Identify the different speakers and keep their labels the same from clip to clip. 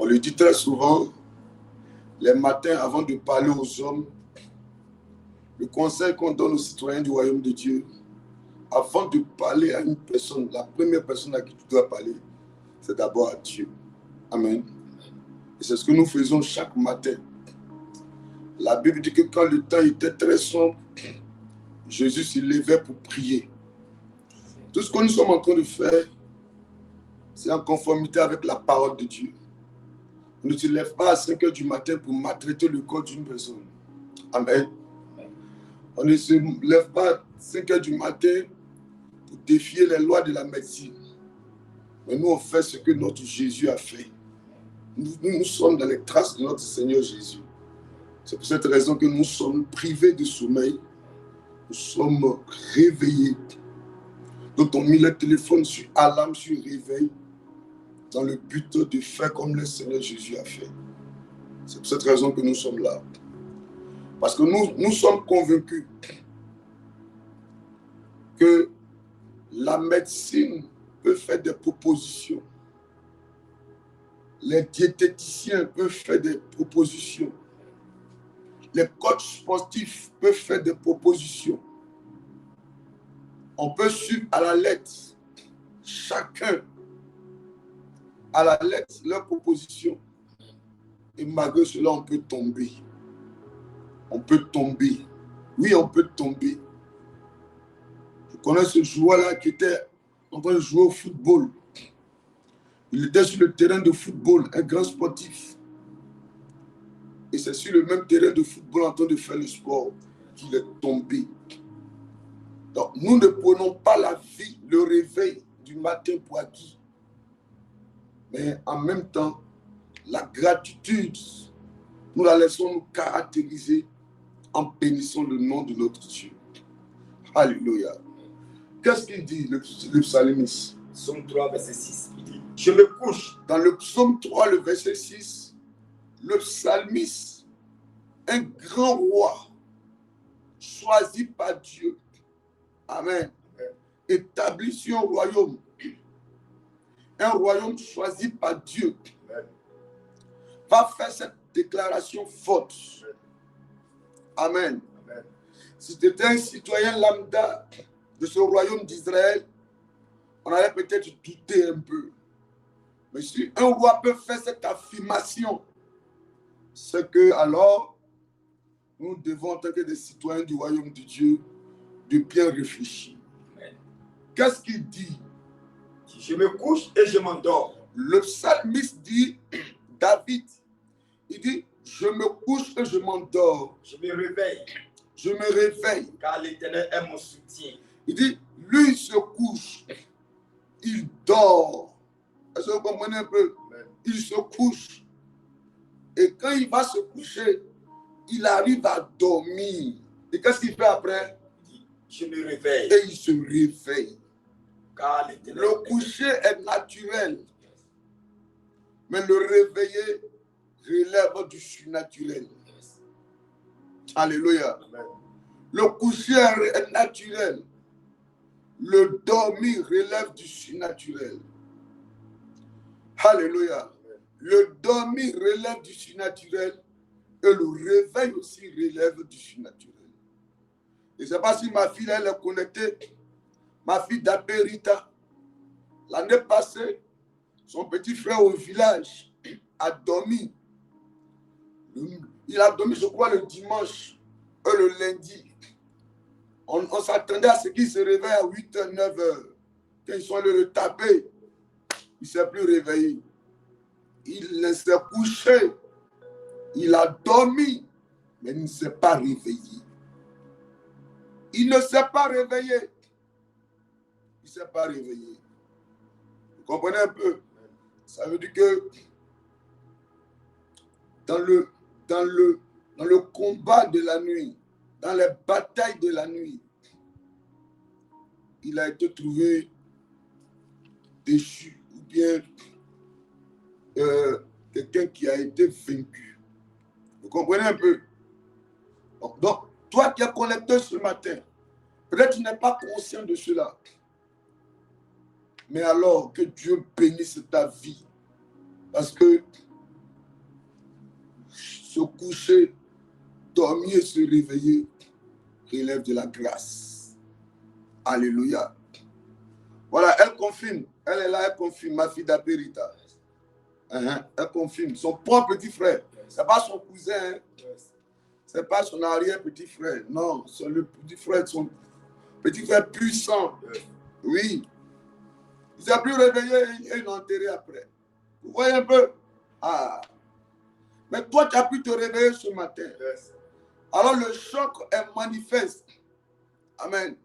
Speaker 1: On le dit très souvent, les matins avant de parler aux hommes, le conseil qu'on donne aux citoyens du royaume de Dieu, avant de parler à une personne, la première personne à qui tu dois parler, c'est d'abord à Dieu. Amen. Et c'est ce que nous faisons chaque matin. La Bible dit que quand le temps était très sombre, Jésus se levait pour prier. Tout ce que nous sommes en train de faire, c'est en conformité avec la parole de Dieu. On ne se lève pas à 5 heures du matin pour maltraiter le corps d'une personne. Amen. On ne se lève pas à 5 heures du matin pour défier les lois de la médecine. Mais nous, on fait ce que notre Jésus a fait. Nous sommes dans les traces de notre Seigneur Jésus. C'est pour cette raison que nous sommes privés de sommeil. Nous sommes réveillés. Donc, on met le téléphone sur alarme, sur réveil, dans le but de faire comme le Seigneur Jésus a fait. C'est pour cette raison que nous sommes là. Parce que nous sommes convaincus que la médecine peut faire des propositions. Les diététiciens peuvent faire des propositions. Les coachs sportifs peuvent faire des propositions. On peut suivre à la lettre, chacun à la lettre, leur proposition. Et malgré cela, on peut tomber. On peut tomber. Oui, on peut tomber. Je connais ce joueur-là qui était en train de jouer au football. Il était sur le terrain de football, un grand sportif. Et c'est sur le même terrain de football en train de faire le sport qu'il est tombé. Donc, nous ne prenons pas la vie, le réveil du matin pour acquis. Mais en même temps, la gratitude, nous la laissons nous caractériser en bénissant le nom de notre Dieu. Alléluia. Qu'est-ce qu'il dit, le psalmiste?
Speaker 2: Psaume 3, verset 6. Il dit, je me couche.
Speaker 1: Dans le psaume 3, le verset 6, le psalmiste, un grand roi, choisi par Dieu, Amen, établi sur un royaume choisi par Dieu, va faire cette déclaration forte. Amen.
Speaker 2: Amen.
Speaker 1: Si tu étais un citoyen lambda de ce royaume d'Israël, on allait peut-être douter un peu. Mais si un roi peut faire cette affirmation, c'est que alors, nous devons, en tant que des citoyens du royaume de Dieu, de bien réfléchir.
Speaker 2: Amen.
Speaker 1: Qu'est-ce qu'il dit?
Speaker 2: Je me couche et je m'endors.
Speaker 1: Le psalmiste dit, David, il dit, je me couche et je m'endors.
Speaker 2: Je me réveille.
Speaker 1: Je me réveille.
Speaker 2: Car l'Éternel est mon soutien.
Speaker 1: Il dit, lui il se couche, il dort. Est-ce que vous comprenez un peu?
Speaker 2: Amen.
Speaker 1: Il se couche. Et quand il va se coucher, il arrive à dormir. Et qu'est-ce qu'il fait après?
Speaker 2: Je me réveille.
Speaker 1: Et il se réveille.
Speaker 2: Car l'Éternel
Speaker 1: Le coucher est naturel. Mais le réveiller relève du surnaturel. Alléluia.
Speaker 2: Amen.
Speaker 1: Le coucher est naturel. Le dormir relève du surnaturel. Alléluia.
Speaker 2: Amen.
Speaker 1: Le dormir relève du surnaturel et le réveil aussi relève du surnaturel. Je ne sais pas si ma fille elle est connectée. Ma fille d'Aberita, l'année passée, son petit frère au village a dormi. Il a dormi, je crois, le dimanche et le lundi. On s'attendait à ce qu'il se réveille à 8h, 9h. Quand ils sont allés le taper, il ne s'est plus réveillé. Il s'est couché. Il a dormi, mais il ne s'est pas réveillé. Il ne s'est pas réveillé. Il ne s'est pas réveillé. Vous comprenez un peu? Ça veut dire que dans le combat de la nuit, dans les batailles de la nuit, il a été trouvé déchu ou bien quelqu'un qui a été vaincu. Vous comprenez un peu? Donc, toi qui es connecté ce matin, peut-être tu n'es pas conscient de cela. Mais alors que Dieu bénisse ta vie. Parce que se coucher, dormir et se réveiller relève de la grâce. Alléluia. Voilà, elle confirme. Elle est là, elle confirme. Ma fille d'Apérita. Elle confirme. Son propre petit frère. Ce n'est pas son cousin. Ce n'est pas son arrière-petit frère. Non, c'est le petit frère, son petit frère puissant. Oui. Il s'est plus réveillé et il l'a enterré après. Vous voyez un peu? Ah. Mais toi, tu as pu te réveiller ce matin. Alors le choc est manifeste. Amen.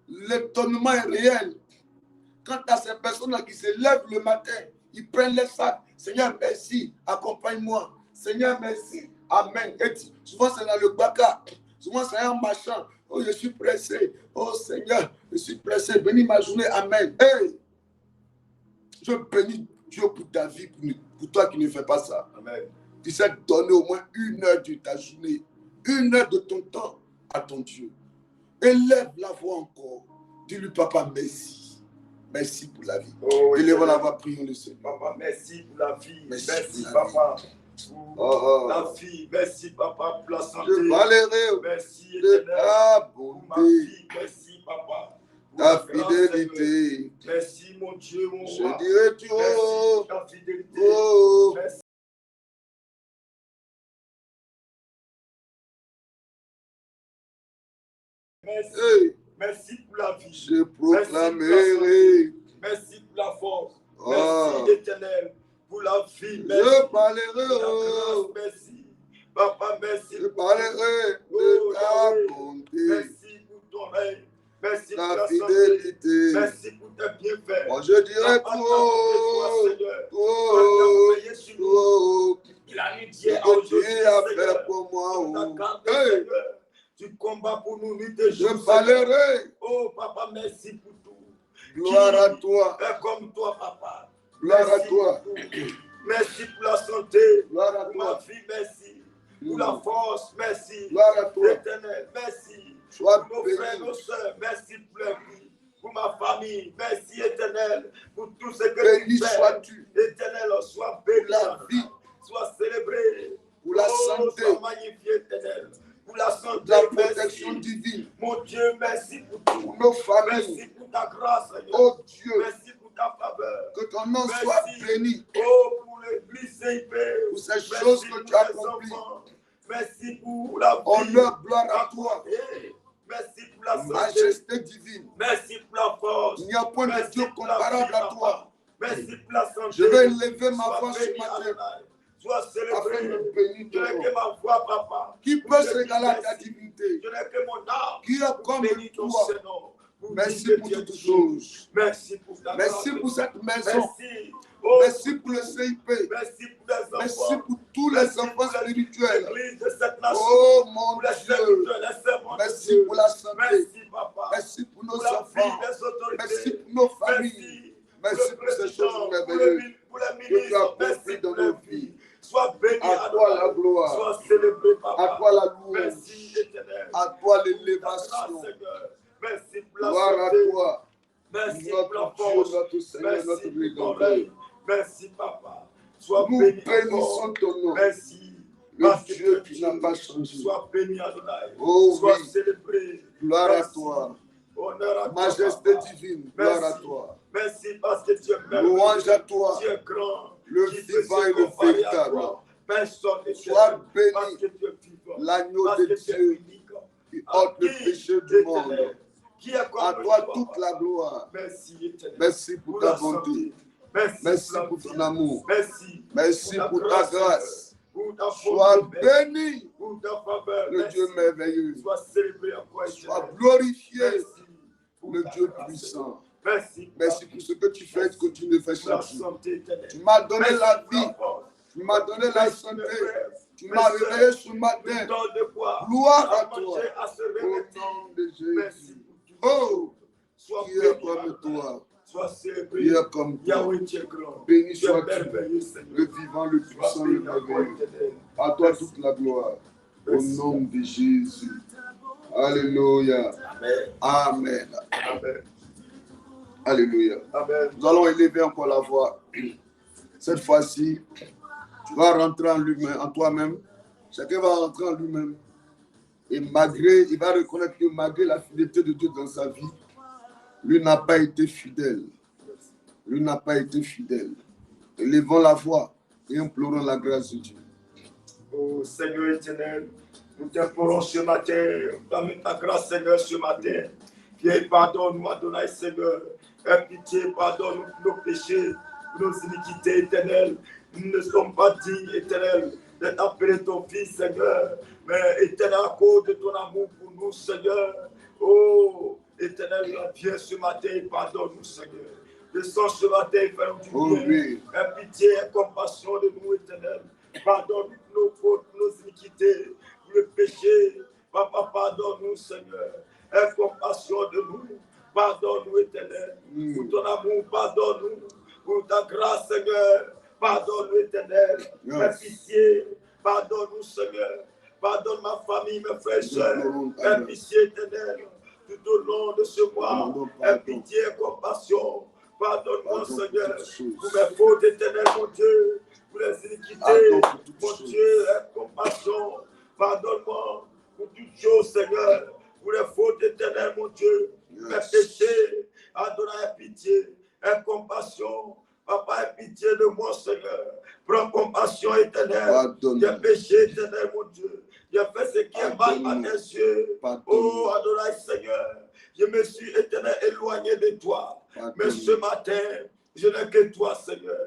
Speaker 1: L'étonnement est réel. Quant à ces personnes-là qui se lèvent le matin, ils prennent les sacs. Seigneur, merci, accompagne-moi. Seigneur, merci. Amen. Et souvent, c'est dans le baka. Souvent, c'est un machin. Oh, je suis pressé. Oh, Seigneur, je suis pressé. Bénis ma journée. Amen. Hey! Je bénis Dieu pour ta vie, pour toi qui ne fais pas ça. Amen. Tu sais donner au moins 1 heure de ta journée, 1 heure de ton temps à ton Dieu. Élève la voix encore. Dis-lui, papa, merci. Merci pour la vie. Oh, élève la voix, prions le Seigneur.
Speaker 2: Papa, merci pour la vie.
Speaker 1: Merci
Speaker 2: papa. Pour la vie. Merci, papa, pour la santé.
Speaker 1: Je parlerai
Speaker 2: merci,
Speaker 1: de ta
Speaker 2: bonté.
Speaker 1: bonté.
Speaker 2: Merci, papa.
Speaker 1: Ta fidélité.
Speaker 2: Merci, mon Dieu, mon roi.
Speaker 1: Je dirai tu
Speaker 2: merci, ta fidélité.
Speaker 1: Oh.
Speaker 2: Merci. Merci.
Speaker 1: Hey.
Speaker 2: Merci pour la vie.
Speaker 1: Je proclamerai.
Speaker 2: Merci pour la force.
Speaker 1: Oh.
Speaker 2: Merci, Éternel, pour la vie. Merci.
Speaker 1: Je parlerai.
Speaker 2: Pour la grâce. Merci. Papa, merci.
Speaker 1: Je parlerai de ta bonté.
Speaker 2: Merci pour ton règne. Merci
Speaker 1: ta
Speaker 2: pour la
Speaker 1: fidélité.
Speaker 2: santé. Merci pour tes bienfaits.
Speaker 1: Moi, je dirais
Speaker 2: Il a mis Dieu
Speaker 1: à aujourd'hui, Seigneur. Pour moi. Hey.
Speaker 2: Tu combats pour nous, nuit et jour.
Speaker 1: Je parlerai.
Speaker 2: Oh, papa, merci pour tout.
Speaker 1: Gloire à toi.
Speaker 2: Comme toi, papa.
Speaker 1: Gloire
Speaker 2: merci
Speaker 1: à toi.
Speaker 2: Merci pour la santé.
Speaker 1: Gloire à
Speaker 2: pour
Speaker 1: toi.
Speaker 2: ma vie, merci. Pour la force, merci.
Speaker 1: Gloire à toi.
Speaker 2: Éternel, merci.
Speaker 1: Sois
Speaker 2: Pour nos
Speaker 1: béni.
Speaker 2: frères, nos soeurs, merci pour leur vie. Pour ma famille, merci éternel. Pour tout ce que
Speaker 1: Béni
Speaker 2: tu fais.
Speaker 1: sois-tu.
Speaker 2: Éternel, sois béni.
Speaker 1: Pour la vie.
Speaker 2: Sois célébré.
Speaker 1: Pour la santé.
Speaker 2: Sois magnifié, éternel. Pour la santé,
Speaker 1: La protection
Speaker 2: merci.
Speaker 1: divine.
Speaker 2: Mon Dieu, merci pour tout.
Speaker 1: Pour nos familles.
Speaker 2: Merci pour ta grâce, Seigneur.
Speaker 1: Oh Dieu.
Speaker 2: Merci pour ta faveur.
Speaker 1: Que ton nom
Speaker 2: Merci.
Speaker 1: soit béni.
Speaker 2: Oh, pour l'église CIP.
Speaker 1: Pour ces choses que tu as accomplies.
Speaker 2: Merci pour la vie.
Speaker 1: Honneur, gloire à toi.
Speaker 2: Merci pour la santé.
Speaker 1: Majesté divine.
Speaker 2: Merci pour la force.
Speaker 1: Il n'y a point de
Speaker 2: Merci
Speaker 1: Dieu
Speaker 2: pour la
Speaker 1: comparable
Speaker 2: vie,
Speaker 1: à toi.
Speaker 2: Merci pour la santé.
Speaker 1: Je vais élever ma
Speaker 2: Sois
Speaker 1: voix ce
Speaker 2: béni,
Speaker 1: matin
Speaker 2: Adonai. Sois
Speaker 1: afin
Speaker 2: célébré.
Speaker 1: de bénir
Speaker 2: Je
Speaker 1: ton
Speaker 2: n'ai
Speaker 1: nom.
Speaker 2: que ma voix, papa.
Speaker 1: Qui peut se régaler à ta divinité?
Speaker 2: Je n'ai que mon âme.
Speaker 1: Qui est comme
Speaker 2: Bénis ton
Speaker 1: toi?
Speaker 2: Seigneur.
Speaker 1: Merci pour toutes choses.
Speaker 2: Merci pour ta
Speaker 1: Merci
Speaker 2: grâce.
Speaker 1: pour cette maison.
Speaker 2: Merci. Oh,
Speaker 1: Merci pour le CIP.
Speaker 2: merci pour les enfants.
Speaker 1: Merci pour tous les
Speaker 2: Merci
Speaker 1: enfants
Speaker 2: pour
Speaker 1: spirituels.
Speaker 2: l'église de cette nation.
Speaker 1: Oh mon
Speaker 2: Pour les
Speaker 1: Dieu.
Speaker 2: serviteurs, les servants de
Speaker 1: Merci
Speaker 2: Dieu.
Speaker 1: pour la santé.
Speaker 2: Merci, papa.
Speaker 1: Merci pour nos
Speaker 2: Pour la vie
Speaker 1: enfants.
Speaker 2: des autorités.
Speaker 1: Merci pour nos familles. Merci pour ces choses merveilleuses
Speaker 2: pour les
Speaker 1: que tu as
Speaker 2: ministres.
Speaker 1: accompli
Speaker 2: Merci
Speaker 1: dans
Speaker 2: pour les
Speaker 1: nos
Speaker 2: vies.
Speaker 1: vies.
Speaker 2: Sois béni,
Speaker 1: À toi la gloire.
Speaker 2: Sois célébré, papa.
Speaker 1: À toi la louange.
Speaker 2: Merci, éternel.
Speaker 1: À toi
Speaker 2: Pour ta
Speaker 1: l'élévation.
Speaker 2: grâce, Seigneur. Merci pour la
Speaker 1: Gloire à
Speaker 2: santé.
Speaker 1: toi.
Speaker 2: Merci pour la
Speaker 1: Notre Dieu,
Speaker 2: force.
Speaker 1: notre Seigneur,
Speaker 2: Merci
Speaker 1: notre
Speaker 2: pour ton
Speaker 1: Rédempteur.
Speaker 2: règne. Merci, papa. Sois
Speaker 1: Nous
Speaker 2: béni
Speaker 1: bénissons
Speaker 2: encore.
Speaker 1: ton nom.
Speaker 2: Merci.
Speaker 1: Le
Speaker 2: Parce que
Speaker 1: Dieu
Speaker 2: tu es
Speaker 1: qui n'a pas changé.
Speaker 2: Sois béni, Adonai.
Speaker 1: Oh
Speaker 2: Sois
Speaker 1: oui.
Speaker 2: célébré.
Speaker 1: Gloire à
Speaker 2: Merci.
Speaker 1: toi.
Speaker 2: Honneur à toi.
Speaker 1: Majesté
Speaker 2: papa.
Speaker 1: divine.
Speaker 2: Merci.
Speaker 1: Gloire à toi.
Speaker 2: Merci parce que tu es merveilleux.
Speaker 1: Louange à toi.
Speaker 2: Tu es grand.
Speaker 1: Le
Speaker 2: Qui peut
Speaker 1: vivant
Speaker 2: se
Speaker 1: et le
Speaker 2: comparer à
Speaker 1: véritable.
Speaker 2: toi? Personne n'est
Speaker 1: Sois
Speaker 2: tel.
Speaker 1: béni.
Speaker 2: Parce que tu es vivant.
Speaker 1: L'agneau
Speaker 2: Parce
Speaker 1: de
Speaker 2: que tu es
Speaker 1: Dieu
Speaker 2: unique.
Speaker 1: qui ôte le péché du monde.
Speaker 2: Qui est comme
Speaker 1: À
Speaker 2: le
Speaker 1: toi
Speaker 2: Papa?
Speaker 1: toute la gloire.
Speaker 2: Merci, éternel.
Speaker 1: Merci pour
Speaker 2: la
Speaker 1: ta bonté.
Speaker 2: santé. Merci,
Speaker 1: Merci
Speaker 2: la
Speaker 1: pour
Speaker 2: vie.
Speaker 1: ton amour.
Speaker 2: Merci.
Speaker 1: Merci pour ta grâce.
Speaker 2: Pour ta
Speaker 1: Sois
Speaker 2: bonté.
Speaker 1: béni,
Speaker 2: Pour ta faveur.
Speaker 1: le
Speaker 2: Merci.
Speaker 1: Dieu merveilleux.
Speaker 2: Sois célébré encore.
Speaker 1: Sois
Speaker 2: éternel.
Speaker 1: glorifié,
Speaker 2: Merci pour
Speaker 1: le
Speaker 2: ta
Speaker 1: Dieu
Speaker 2: grâce.
Speaker 1: puissant.
Speaker 2: Merci.
Speaker 1: Merci pour ce que tu fais et continue de faire
Speaker 2: pour la
Speaker 1: chaque jour.
Speaker 2: santé éternelle.
Speaker 1: Tu m'as donné
Speaker 2: Merci
Speaker 1: la
Speaker 2: pour la
Speaker 1: vie,
Speaker 2: force.
Speaker 1: tu m'as donné la
Speaker 2: Merci,
Speaker 1: santé,
Speaker 2: mes frères.
Speaker 1: tu m'as réveillé ce matin.
Speaker 2: Donne de quoi
Speaker 1: Gloire à
Speaker 2: à
Speaker 1: toi,
Speaker 2: manger, à se
Speaker 1: au
Speaker 2: revêtir.
Speaker 1: nom de
Speaker 2: Merci
Speaker 1: Jésus.
Speaker 2: pour tout.
Speaker 1: Oh,
Speaker 2: Sois
Speaker 1: qui est
Speaker 2: béni,
Speaker 1: comme
Speaker 2: Adonai.
Speaker 1: toi,
Speaker 2: Sois célébré.
Speaker 1: qui est comme toi.
Speaker 2: Yahweh, tu es grand.
Speaker 1: Béni
Speaker 2: Tu es
Speaker 1: sois-tu,
Speaker 2: merveilleux, Seigneur.
Speaker 1: le vivant, le
Speaker 2: Sois
Speaker 1: puissant, le
Speaker 2: béni encore,
Speaker 1: merveilleux.
Speaker 2: éternel.
Speaker 1: À toi toute la gloire, au
Speaker 2: Merci.
Speaker 1: nom de Jésus. Alléluia.
Speaker 2: Amen.
Speaker 1: Amen.
Speaker 2: Amen.
Speaker 1: Alléluia.
Speaker 2: Amen.
Speaker 1: Nous allons élever encore la voix. Cette fois-ci, tu vas rentrer en lui-même, en toi-même, Chacun va rentrer en lui-même. Et malgré, il va reconnaître que malgré la fidélité de Dieu dans sa vie, lui n'a pas été fidèle. Lui n'a pas été fidèle. Élevons la voix et implorons la grâce de Dieu.
Speaker 2: Oh Seigneur éternel, nous t'implorons ce matin, donne ta grâce Seigneur ce matin. Viens, pardonne-nous, Adonai Seigneur. Aie pitié, pardonne-nous pour nos péchés, pour nos iniquités éternelles. Nous ne sommes pas dignes, éternel, d'être appelé ton fils, Seigneur. Mais éternel, à cause de ton amour pour nous, Seigneur. Oh, éternel, viens ce matin et pardonne-nous, Seigneur. Descends ce matin et fais-nous du bien.
Speaker 1: Oh, oui.
Speaker 2: Aie pitié et compassion de nous, éternel. Pardonne nos fautes, nos iniquités, le péché. Papa, pardonne-nous, Seigneur. Aie compassion de nous. Pardonne-nous, éternel. Pour ton amour, pardonne-nous. Pour ta grâce, Seigneur. Pardonne-nous, éternel. Aie pitié. Pardonne-nous, Seigneur. Pardonne ma famille, mes frères et sœurs. Aie pitié, éternel. Tout au long de ce mois. Aie pitié et compassion. Pardonne-moi, Seigneur. Pour mes fautes, éternel, mon Dieu. Pour les iniquités, mon Dieu, aie compassion. Pardonne-moi pour toutes choses, Seigneur. Pour les fautes éternelles, mon Dieu. Mes péchés, Adonai, pitié. Aie compassion. Papa, aie pitié de moi, Seigneur. Prends compassion éternelle. J'ai péché éternel, mon Dieu. J'ai fait ce qui est mal à tes yeux. Oh, Adonai, Seigneur. Je me suis éternel éloigné de toi. Mais ce matin, je n'ai que toi, Seigneur.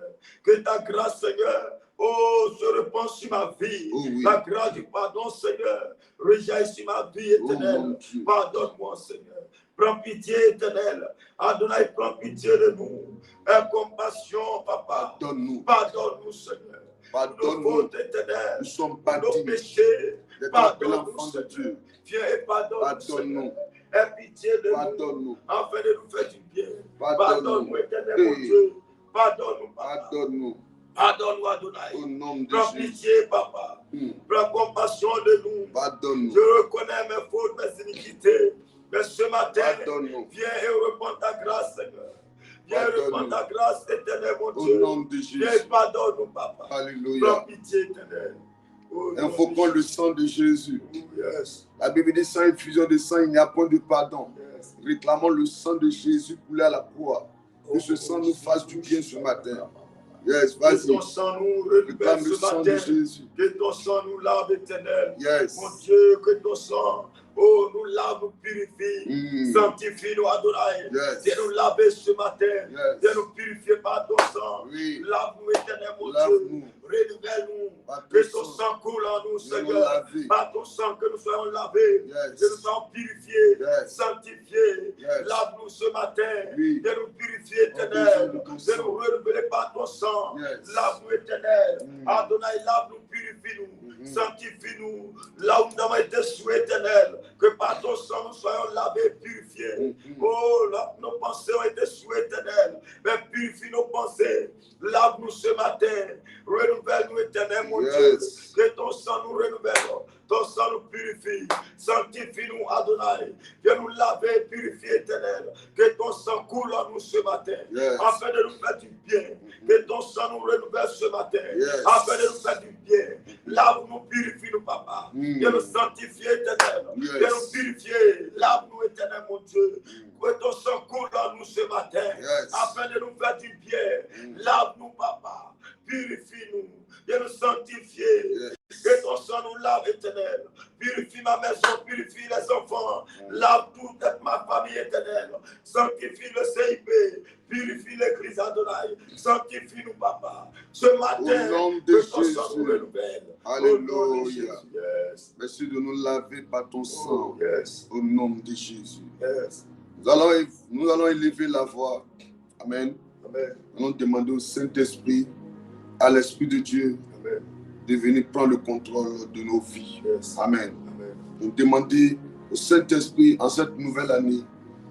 Speaker 2: Que ta grâce, Seigneur, oh, se répand sur ma vie. Oh, oui. La grâce du pardon, Seigneur, rejaillit sur ma vie éternelle. Oh, pardonne-moi, Seigneur. Prends pitié éternelle. Adonai, prends pitié de nous. Aie compassion, Papa. Pardonne-nous. Pardonne-nous, Seigneur. Pardonne-nous. Nos fautes éternelles. Nous sommes pas nos péchés. Pardonne-nous, Seigneur. Viens et pardonne-nous. Aie pitié de nous, afin de nous faire du bien. Pardonne-nous, éternel, mon Dieu. Pardonne-nous, Papa. Pardonne-nous. Pardonne-nous, Adonai. Au nom de Prends pitié, Papa. Prends compassion de nous. Pardonne-nous. Je reconnais mes fautes, mes iniquités. Mais ce matin, viens et reprends ta grâce, Seigneur. Viens et reprends ta grâce, éternel, mon Dieu. Au nom de Jésus. Viens et pardonne-nous, Papa. Alléluia. Prends pitié, éternel.
Speaker 1: Invoquons le sang de Jésus.
Speaker 2: Yes.
Speaker 1: La Bible dit sans effusion de sang, il n'y a point de pardon.
Speaker 2: Yes.
Speaker 1: Réclamons le sang de Jésus coulé à la croix. Que ce sang nous fasse du bien ce matin. Yes, vas-y.
Speaker 2: Que ton sang nous renouvelle ce matin. Que ton sang nous lave, éternel.
Speaker 1: Yes.
Speaker 2: Mon Dieu, que ton sang nous lave, nous purifie. Sanctifie-nous, Adonai.
Speaker 1: Yes.
Speaker 2: Viens nous laver ce matin.
Speaker 1: Yes.
Speaker 2: Viens nous purifier par ton sang.
Speaker 1: Oui.
Speaker 2: Lave-nous, éternel, mon Dieu. Renouvelle-nous. Que ton sang coule en nous, Seigneur. Par ton sang, que nous soyons lavés.
Speaker 1: Yes.
Speaker 2: Que nous soyons purifiés.
Speaker 1: Yes.
Speaker 2: Sanctifiés.
Speaker 1: Yes.
Speaker 2: Lave-nous ce matin.
Speaker 1: Oui.
Speaker 2: Viens nous purifier, éternel. Viens nous renouveler par ton sang.
Speaker 1: Yes.
Speaker 2: Lave-nous, éternel. Adonai, lave-nous, purifie-nous. Sanctifie-nous. Là où nous avons été souhaits, éternel. Que par ton sang, nous soyons lavés, purifiés. Oh, là, nos pensées ont été souhaits, éternel. Mais purifie nos pensées. Lave-nous ce matin. Renouvelle-nous, éternel, mon Dieu. Que ton sang nous renouvelle. Ton sang nous purifie. Sanctifie-nous, Adonai. Viens nous laver, purifier, éternel. Que ton sang coule en nous ce matin. Afin de nous faire du bien. Que ton sang nous renouvelle ce matin. Afin de nous faire du bien. Lave-nous, purifie-nous, Papa. Viens nous sanctifier, éternel. Viens nous purifier. Lave-nous, éternel, mon Dieu. Que ton sang coule en nous ce matin. Afin de nous faire du bien. Lave-nous, Papa. Purifie-nous. Viens nous sanctifier. Que ton sang nous lave, éternel. Purifie ma maison, purifie les enfants. Lave toute ma famille, éternelle. Sanctifie le CIP. Purifie l'église, Adonai. Sanctifie-nous, Papa. Ce matin, que ton sang nous renouvelle.
Speaker 1: Alléluia. Merci de nous laver par ton sang. Au nom de Jésus. Nous allons élever la voix. Amen.
Speaker 2: Amen.
Speaker 1: Nous allons demander au Saint-Esprit, à l'Esprit de Dieu,
Speaker 2: Amen,
Speaker 1: de venir prendre le contrôle de nos vies. Amen.
Speaker 2: Amen.
Speaker 1: Nous demander au Saint-Esprit en cette nouvelle année,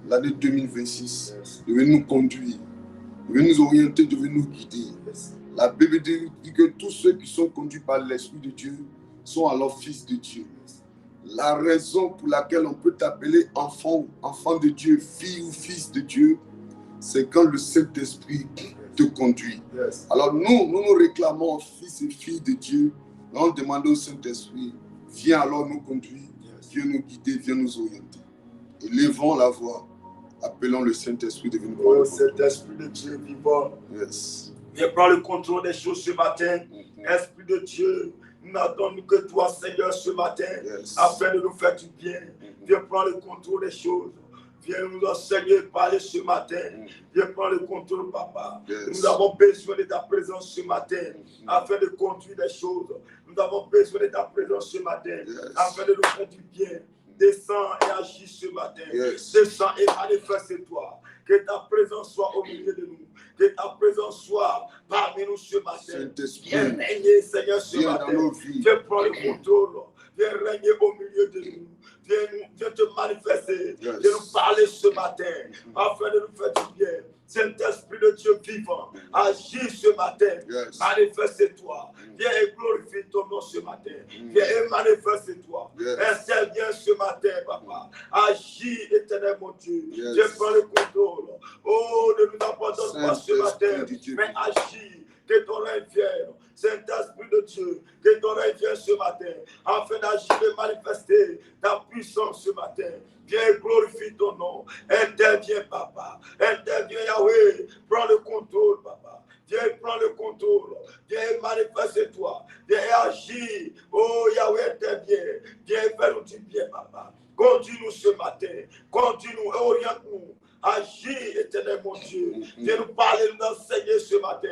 Speaker 1: l'année 2026, de venir nous conduire, de venir nous orienter, de venir nous guider. La Bible dit que tous ceux qui sont conduits par l'Esprit de Dieu sont alors fils de Dieu. La raison pour laquelle on peut t'appeler enfant de Dieu, fille ou fils de Dieu, c'est quand le Saint-Esprit te conduit. Alors nous réclamons, fils et filles de Dieu, On demande au Saint-Esprit, viens alors nous conduire, viens nous guider, viens nous orienter. Élevons la voix, appelons le Saint-Esprit de venir prendre le contrôle.
Speaker 2: Saint-Esprit de Dieu vivant,
Speaker 1: Yes.
Speaker 2: viens prendre le contrôle des choses ce matin. Esprit de Dieu, nous n'attendons que toi, Seigneur, ce matin, afin de nous faire du bien. Viens prendre le contrôle des choses. Viens nous enseigner, parler ce matin. Viens prendre le contrôle, Papa. Nous avons besoin de ta présence ce matin, afin de conduire les choses. Nous avons besoin de ta présence ce matin, afin de nous faire du bien. Descends et agis ce matin. Descends et manifeste-toi. Que ta présence soit au milieu de nous. Que ta présence soit parmi nous ce matin. Viens régner, Seigneur, ce matin. Viens prendre le contrôle. Viens régner au milieu de nous. Viens te manifester. Viens nous parler ce matin, afin de nous faire du bien. Saint-Esprit de Dieu vivant, agis ce matin. Manifeste-toi. Viens et glorifie ton nom ce matin. Viens et manifeste-toi. Interviens ce matin, Papa. Agis, éternel mon Dieu. Viens prendre le contrôle. Oh, ne nous abandonne pas ce matin, mais agis. Que ton règne vienne. Saint-Esprit de Dieu, que ton règne vienne ce matin, afin d'agir et manifester ta puissance ce matin. Viens et glorifie ton nom. Interviens, Papa. Interviens, Yahweh. Prends le contrôle, Papa. Viens et prends le contrôle. Viens et manifeste-toi. Viens et agis. Oh, Yahweh, interviens. Viens et fais-nous du bien, Papa. Conduis-nous ce matin. Conduis-nous et oriente-nous. Agis, éternel mon Dieu. Viens nous parler, nous enseigner ce matin.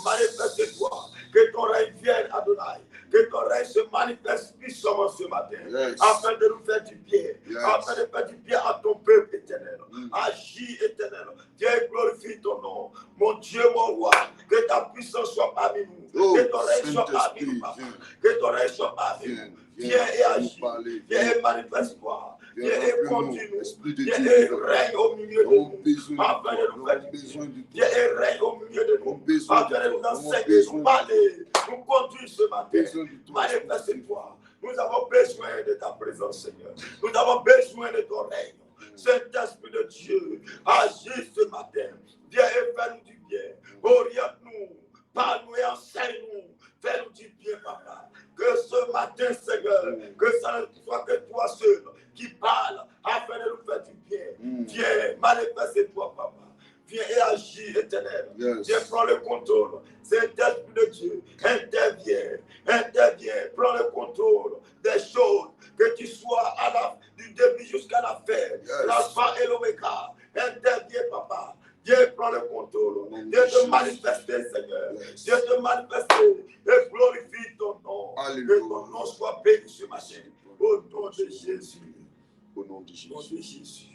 Speaker 2: Manifeste-toi. Que ton règne vienne, Adonai. Que ton règne se manifeste puissamment ce matin. Afin de nous faire du bien. Afin de faire du bien à ton peuple éternel. Agis, éternel. Viens glorifie ton nom. Mon Dieu, mon roi. Que ta puissance soit parmi nous. Que ton règne soit parmi nous, Papa. Que ton règne soit parmi nous. Viens et agis. Viens et manifeste-toi. Viens et conduis-nous. Viens et règne au milieu de nous. Afin de nous faire du bien. Viens et règne au milieu de nous. Afin de nous enseigner, nous parler, nous conduire ce matin. Manifeste-toi. Nous avons besoin de ta présence, Seigneur. Nous avons besoin de ton règne. Saint-Esprit de Dieu, agis ce matin. Viens et fais-nous du bien. Oriente-nous. Parle-nous et enseigne-nous. Fais-nous du bien, Papa. Que ce matin, Seigneur, que ça ne soit que toi seul qui parle afin de nous faire du bien. Viens, manifeste-toi, Papa. Viens et agis, éternel. Viens, prends le contrôle. Saint-Esprit de Dieu, interviens. Interviens, prends le contrôle des choses. Que tu sois du début jusqu'à la fin. L'alpha et l'oméga. Interviens, Papa. Viens prendre le contrôle. Viens te manifester, Seigneur. Viens te manifester et glorifie ton nom. Que ton nom soit béni ce matin. Au nom de Jésus.
Speaker 1: Au nom de Jésus.
Speaker 2: Au nom de Jésus.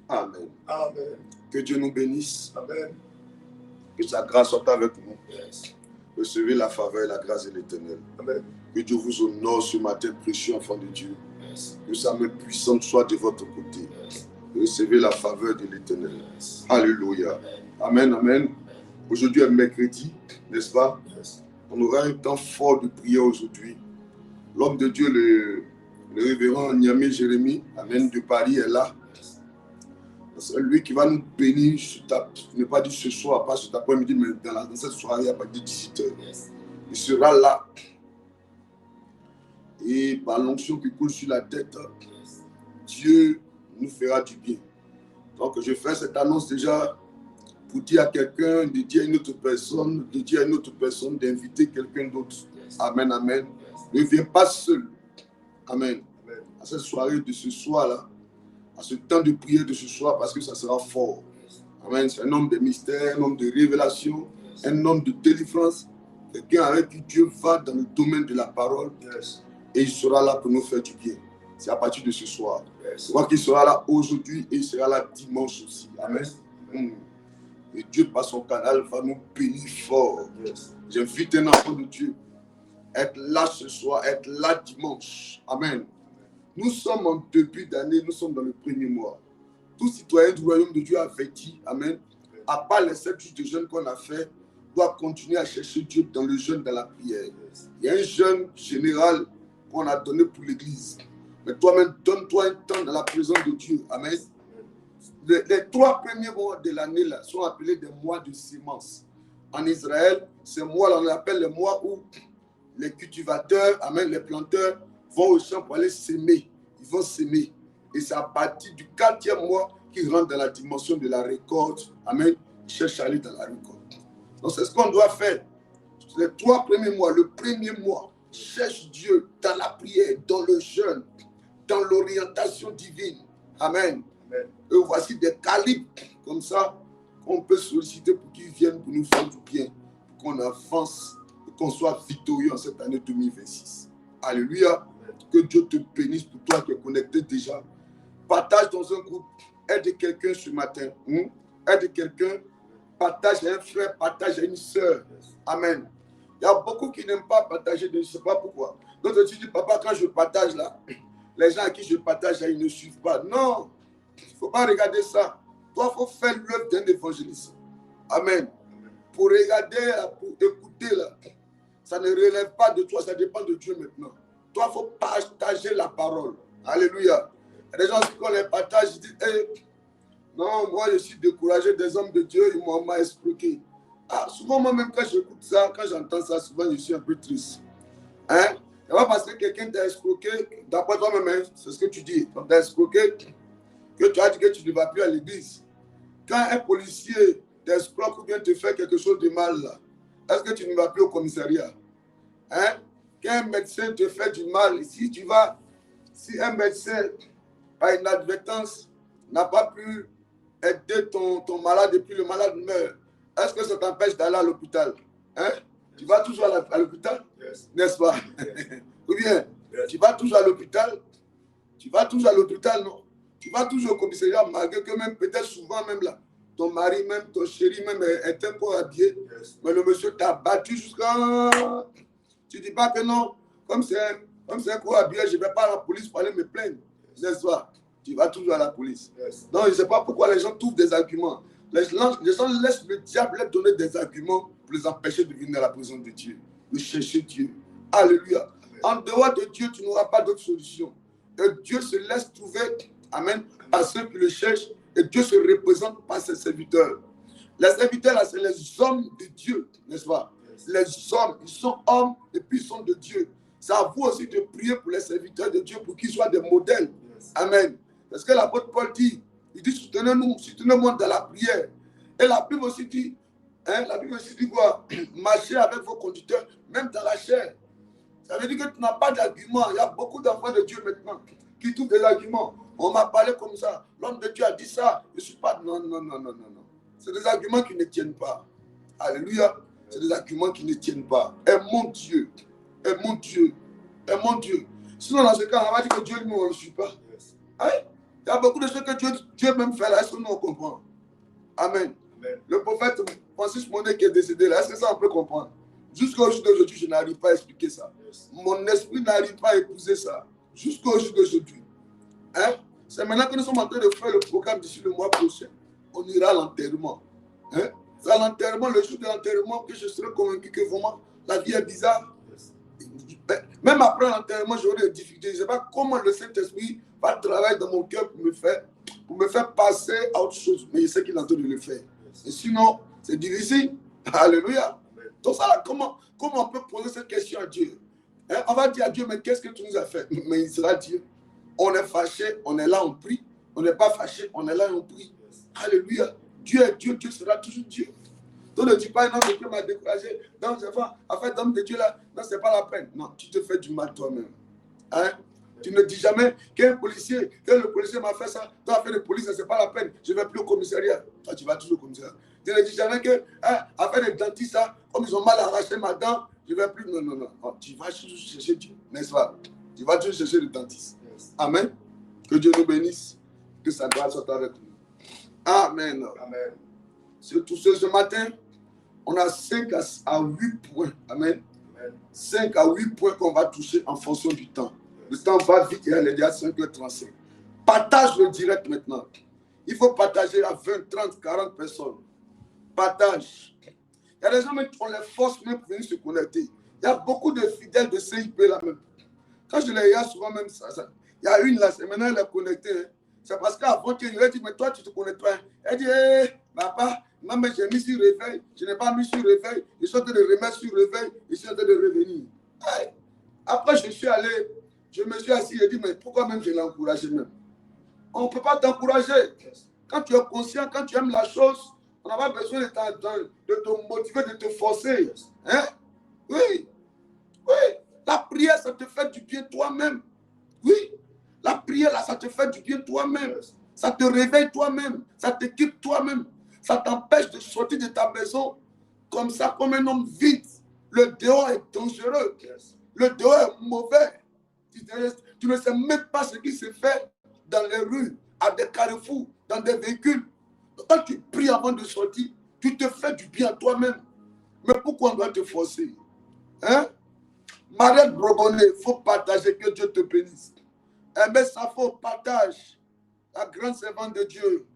Speaker 1: Amen.
Speaker 2: Amen.
Speaker 1: Que Dieu nous bénisse.
Speaker 2: Amen.
Speaker 1: Que sa grâce soit avec nous.
Speaker 2: Yes.
Speaker 1: Recevez la faveur et la grâce de l'Éternel.
Speaker 2: Amen.
Speaker 1: Que Dieu vous honore ce matin, précieux enfant de Dieu.
Speaker 2: Yes.
Speaker 1: Que sa main puissante soit de votre côté.
Speaker 2: Yes.
Speaker 1: Recevez la faveur de l'Éternel.
Speaker 2: Yes.
Speaker 1: Alléluia. Amen, amen. Aujourd'hui est mercredi, n'est-ce pas?
Speaker 2: Yes.
Speaker 1: On aura un temps fort de prière aujourd'hui. L'homme de Dieu, le révérend Niamé Jérémie, amen, de Paris est là. C'est lui qui va nous bénir, je n'ai pas dit ce soir, pas cet après-midi, mais dans cette soirée à partir de 18h.
Speaker 2: Yes.
Speaker 1: Il sera là. Et par l'onction qui coule sur la tête,
Speaker 2: Yes.
Speaker 1: Dieu nous fera du bien. Donc je fais cette annonce déjà pour dire à quelqu'un, de dire à une autre personne, d'inviter quelqu'un d'autre.
Speaker 2: Yes.
Speaker 1: Amen, amen.
Speaker 2: Yes.
Speaker 1: Ne viens pas seul. Amen.
Speaker 2: Amen.
Speaker 1: À cette soirée de ce soir-là, à ce temps de prière de ce soir, parce que ça sera fort.
Speaker 2: Yes.
Speaker 1: Amen. C'est un homme de mystère, un homme de révélation,
Speaker 2: Yes.
Speaker 1: un homme de délivrance, quelqu'un avec qui Dieu va dans le domaine de la parole,
Speaker 2: Yes.
Speaker 1: et il sera là pour nous faire du bien. C'est à partir de ce soir.
Speaker 2: Yes.
Speaker 1: Je crois qu'il sera là aujourd'hui et il sera là dimanche aussi. Amen.
Speaker 2: Yes.
Speaker 1: Et Dieu, par son canal, va nous bénir fort.
Speaker 2: Yes.
Speaker 1: J'invite un enfant de Dieu à être là ce soir, à être là dimanche. Amen. Nous sommes en début d'année, nous sommes dans le premier mois. Tout citoyen du royaume de Dieu averti, amen, à part les 7 jours de jeûne qu'on a fait, doit continuer à chercher Dieu dans le jeûne, dans la prière. Il y a un jeûne général qu'on a donné pour l'église. Mais toi-même, donne-toi un temps dans la présence de Dieu. Amen. Les 3 premiers mois de l'année là sont appelés des mois de sémence. En Israël, ces mois-là, on appelle les mois où les cultivateurs, amen, les planteurs vont au champ pour aller s'aimer. Ils vont s'aimer. Et c'est à partir du 4e mois qu'ils rentrent dans la dimension de la récolte. Amen. Ils cherchent à aller dans la récolte. Donc c'est ce qu'on doit faire. Les 3 premiers mois, le premier mois, cherche Dieu dans la prière, dans le jeûne, dans l'orientation divine. Amen. Amen. Et voici des calibres comme ça qu'on peut solliciter pour qu'ils viennent pour nous faire du bien, pour qu'on avance et qu'on soit victorieux en cette année 2026. Alléluia. Amen. Que Dieu te bénisse pour toi qui es connecté déjà. Partage dans un groupe. Aide quelqu'un ce matin. Aide quelqu'un. Partage à un frère, partage à une soeur. Amen. Il y a beaucoup qui n'aiment pas partager, je ne sais pas pourquoi. Donc tu dis, papa, quand je partage là, les gens à qui je partage là, ils ne suivent pas. Non, il ne faut pas regarder ça. Toi, il faut faire l'œuvre d'un évangéliste. Amen. Pour regarder, pour écouter là, ça ne relève pas de toi, ça dépend de Dieu maintenant. Toi, il faut partager la parole. Alléluia. Il y a des gens, quand on les partage, ils disent, hey, non, moi je suis découragé des hommes de Dieu, ils m'ont escroqué. Ah, souvent, moi-même, quand j'écoute ça, quand j'entends ça, souvent, je suis un peu triste. Hein? C'est pas parce que quelqu'un t'a escroqué, d'après toi-même, c'est ce que tu dis, quand t'as escroqué, que tu as dit que tu ne vas plus à l'église. Quand un policier t'escroque ou bien te fait quelque chose de mal, là, est-ce que tu ne vas plus au commissariat? Hein? Quand un médecin te fait du mal, si un médecin, par inadvertance, n'a pas pu aider ton malade et puis le malade meurt, est-ce que ça t'empêche d'aller à l'hôpital? Hein? Tu vas toujours à l'hôpital? Yes. N'est-ce pas? Yes. Ou bien, yes. Tu vas toujours à l'hôpital? Tu vas toujours à l'hôpital, non? Tu vas toujours au commissariat, malgré que même, peut-être souvent même là, ton mari, même ton chéri, même est un peu habillé, yes. Mais le monsieur t'a battu jusqu'à... Tu ne dis pas que non, comme c'est un coup habillé, je ne vais pas à la police pour aller me plaindre. Yes. N'est-ce pas? Tu vas toujours à la police. Yes. Donc, je ne sais pas pourquoi les gens trouvent des arguments. Les gens laissent le diable leur donner des arguments pour les empêcher de venir à la présence de Dieu, de chercher Dieu. Alléluia. Amen. En dehors de Dieu, tu n'auras pas d'autre solution. Et Dieu se laisse trouver, amen, par ceux qui le cherchent, et Dieu se représente par ses serviteurs. Les serviteurs, là, c'est les hommes de Dieu, n'est-ce pas? Yes. Les hommes, ils sont hommes et puis ils sont de Dieu. C'est à vous aussi de prier pour les serviteurs de Dieu pour qu'ils soient des modèles. Yes. Amen. Parce que l'apôtre Paul dit, il dit, soutenez-moi dans la prière. Et la Bible aussi dit, la Bible aussi dit quoi? Marchez avec vos conducteurs, même dans la chair. Ça veut dire que tu n'as pas d'argument. Il y a beaucoup d'enfants de Dieu maintenant qui trouvent des arguments. On m'a parlé comme ça. L'homme de Dieu a dit ça. Je ne suis pas... Non. C'est des arguments qui ne tiennent pas. Alléluia. C'est des arguments qui ne tiennent pas. Et mon Dieu. Sinon, dans ce cas, on va dire que Dieu lui, on ne le suit pas. Hein? Il y a beaucoup de choses que Dieu même fait là. Est-ce que nous on comprend? Amen. Amen. Le prophète Francis Monet qui est décédé là, est-ce que ça on peut comprendre? Jusqu'au jour d'aujourd'hui, je n'arrive pas à expliquer ça. Yes. Mon esprit n'arrive pas à épouser ça. Jusqu'au jour d'aujourd'hui. Hein? C'est maintenant que nous sommes en train de faire le programme d'ici le mois prochain. On ira à l'enterrement. Hein? C'est à l'enterrement, le jour de l'enterrement, que je serai convaincu que vraiment la vie est bizarre. Yes. Même après l'enterrement, j'aurai des difficultés. Je ne sais pas comment le Saint-Esprit va travailler dans mon cœur pour me faire passer à autre chose. Mais je sais qu'il est en train de le faire. Yes. Et sinon, c'est difficile. Alléluia. Amen. Donc ça, comment on peut poser cette question à Dieu? Hein? On va dire à Dieu, mais qu'est-ce que tu nous as fait? Mais il sera Dieu. On est fâché, on est là, on prie. On n'est pas fâché, on est là et on prie. Yes. Alléluia. Dieu est Dieu, Dieu sera toujours Dieu. Donc ne dis pas, non, Dieu m'a découragé. Donc, en fait, l'homme de Dieu là, non, c'est pas la peine. Non, tu te fais du mal toi-même. Hein? Tu ne dis jamais que le policier m'a fait ça, toi, as fait de police, c'est pas la peine, je ne vais plus au commissariat. Toi, tu vas toujours au commissariat. Tu ne dis jamais que, affaire des dentistes, comme ils ont mal arraché ma dent, je ne vais plus. Non. Tu vas toujours chercher Dieu, n'est-ce pas? Tu vas toujours chercher le dentiste. Yes. Amen. Que Dieu nous bénisse, que sa grâce soit avec nous. Amen. Amen. Surtout ce matin, on a 5 à 8 points. Amen. Amen. 5 à 8 points qu'on va toucher en fonction du temps. Le temps va vite, il est déjà 5h35. Partage le direct maintenant. Il faut partager à 20, 30, 40 personnes. Partage. Il y a des gens qui ont les forces même pour venir se connecter. Il y a beaucoup de fidèles de CIP là même. Quand je les regarde souvent même, il y a une là, c'est maintenant elle est connectée. Hein. C'est parce qu'avant, tu lui as dit, mais toi, tu ne te connais pas. Elle dit, papa, maman, j'ai mis sur réveil. Je n'ai pas mis sur réveil. Je suis en train de remettre sur réveil. Je suis en train de revenir. Après, je suis allé, je me suis assis et dit, mais pourquoi même je l'ai encouragé même? On ne peut pas t'encourager. Quand tu es conscient, quand tu aimes la chose, on n'a pas besoin de te motiver, de te forcer. Hein? Oui, oui. La prière, ça te fait du bien toi-même. Oui. La prière, là, ça te fait du bien toi-même. Ça te réveille toi-même. Ça t'équipe toi-même. Ça t'empêche de sortir de ta maison comme ça, comme un homme vide. Le dehors est dangereux. Le dehors est mauvais. Tu ne sais même pas ce qui se fait dans les rues, à des carrefours, dans des véhicules. Quand tu pries avant de sortir, tu te fais du bien à toi-même. Mais pourquoi on doit te forcer? Hein? Mariette Brobonnet, il faut partager, que Dieu te bénisse. Mais ça faut partage. La grande servante de Dieu.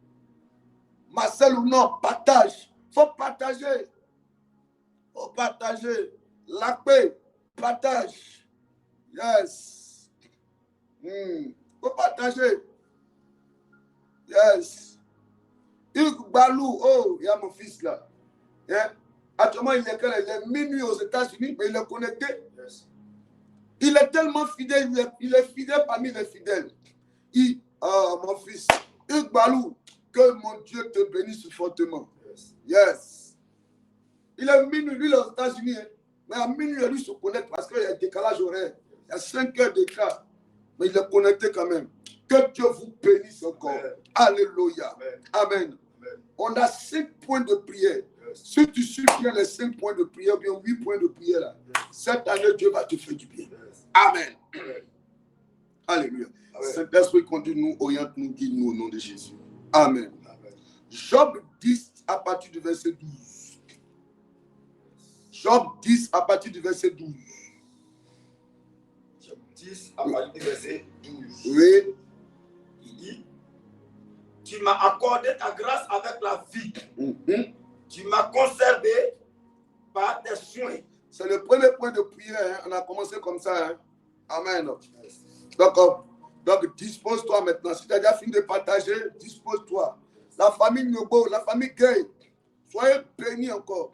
Speaker 1: Marcel ou non, partage. Il faut partager. Il faut partager. La paix, partage. Yes. Il faut partager. Yes. Hugues Balou, oh, il y a mon fils là. Hein? Actuellement, il est minuit aux États-Unis, mais il est connecté. Yes. Il est tellement fidèle, il est fidèle parmi les fidèles. Mon fils, Hugues Balou, que mon Dieu te bénisse fortement. Yes. Yes. Il est minuit, lui, aux États-Unis. Hein? Mais à minuit, lui se connecte parce qu'il y a un décalage horaire. Il y a 5 heures d'écart. Mais il est connecté quand même. Que Dieu vous bénisse encore. Amen. Alléluia. Amen. Amen. Amen. On a 5 points de prière. Yes. Si tu suis bien les 5 points de prière, bien 8 points de prière là, yes. Cette année, Dieu va te faire du bien. Yes. Amen. Amen. Alléluia. Saint-Esprit, conduis-nous, oriente-nous, guide-nous au nom de Jésus. Amen. Amen. Job 10 à partir du verset 12. Job 10 à partir du verset 12.
Speaker 2: Job 10 à partir du verset 12.
Speaker 1: Oui.
Speaker 2: Il dit, tu m'as accordé ta grâce avec la vie. Tu m'as conservé par tes soins.
Speaker 1: C'est le premier point de prière. Hein. On a commencé comme ça. Hein. Amen. Yes. Donc, dispose-toi maintenant. Si tu as déjà fini de partager, dispose-toi. La famille Nobo, la famille Gay, soyez bénis encore.